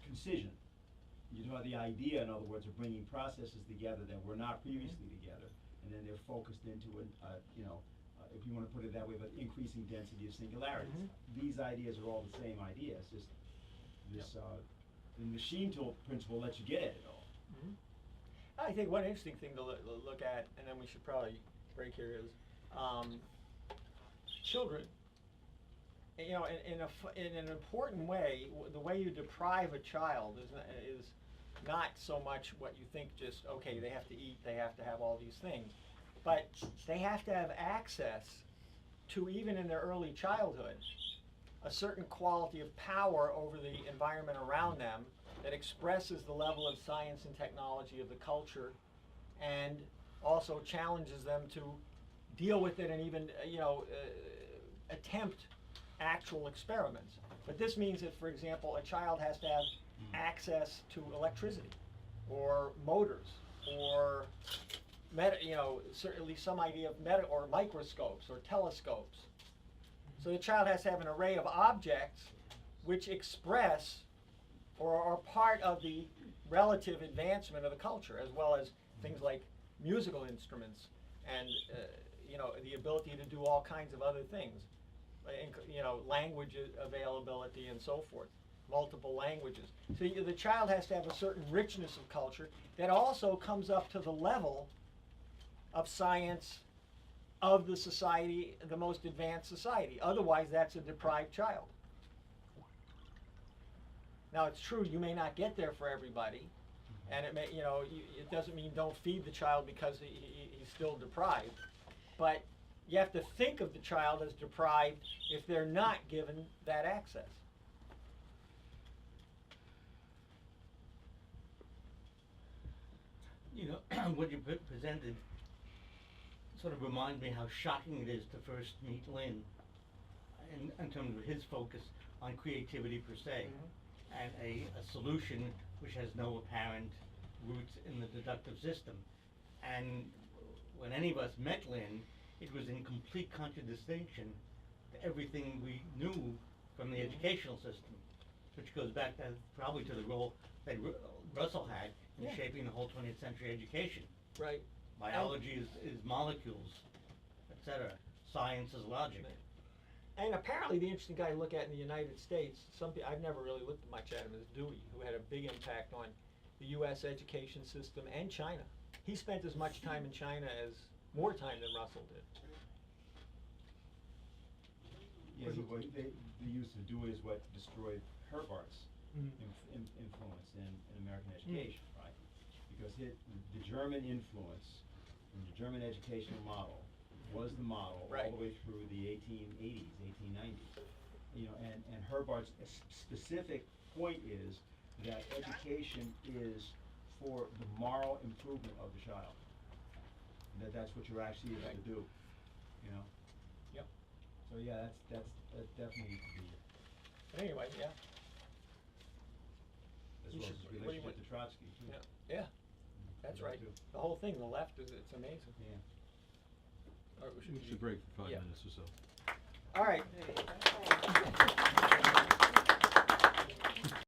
Speaker 5: concision. You know, the idea, in other words, of bringing processes together that were not previously together, and then they're focused into if you want to put it that way, but increasing density of singularities. These ideas are all the same idea. It's just this the machine tool principle lets you get at it all.
Speaker 1: I think one interesting thing to look at, and then we should probably break here, is children. In an important way, the way you deprive a child is not so much what you think, just, okay, they have to eat, they have to have all these things, but they have to have access to, even in their early childhood, a certain quality of power over the environment around them that expresses the level of science and technology of the culture, and also challenges them to deal with it and even attempt actual experiments. But this means that, for example, a child has to have access to electricity, or motors, or certainly some idea of or microscopes or telescopes. So the child has to have an array of objects which express or are part of the relative advancement of the culture, as well as things like musical instruments and the ability to do all kinds of other things, language availability and so forth, multiple languages. So the child has to have a certain richness of culture that also comes up to the level of science of the society, the most advanced society. Otherwise, that's a deprived child. Now, it's true you may not get there for everybody, and it may, it doesn't mean don't feed the child because he's still deprived, but you have to think of the child as deprived if they're not given that access.
Speaker 7: What you presented sort of reminds me how shocking it is to first meet Lynn in terms of his focus on creativity per se, and a solution which has no apparent roots in the deductive system. And when any of us met Lynn, it was in complete contradistinction to everything we knew from the educational system, which goes back to probably to the role that Russell had in shaping the whole 20th century education.
Speaker 1: Right.
Speaker 7: Biology is molecules, etc. Science is logic.
Speaker 1: And apparently the interesting guy to look at in the United States, I've never really looked much at him, is Dewey, who had a big impact on the U.S. education system and China. He spent as much time in China more time than Russell did.
Speaker 5: Yeah, the use of Dewey is what destroyed Herbart's influence in American education, right? Because the German influence and the German educational model was the model all the way through the 1880s, 1890s. And Herbart's specific point is that education is for the moral improvement of the child. That's what you're actually able to do,
Speaker 1: Yep.
Speaker 5: So yeah, that definitely needs to be
Speaker 1: But anyway, yeah.
Speaker 5: as
Speaker 1: You
Speaker 5: well
Speaker 1: should-
Speaker 5: as
Speaker 1: what do you
Speaker 5: relationship
Speaker 1: want-
Speaker 5: to Trotsky too.
Speaker 1: Yeah. That's
Speaker 5: That
Speaker 1: right.
Speaker 5: too.
Speaker 1: The whole thing, the left, it's amazing.
Speaker 5: Yeah.
Speaker 1: All right,
Speaker 4: We should break for 5
Speaker 1: Yeah.
Speaker 4: minutes or so.
Speaker 1: All right.
Speaker 3: There you go.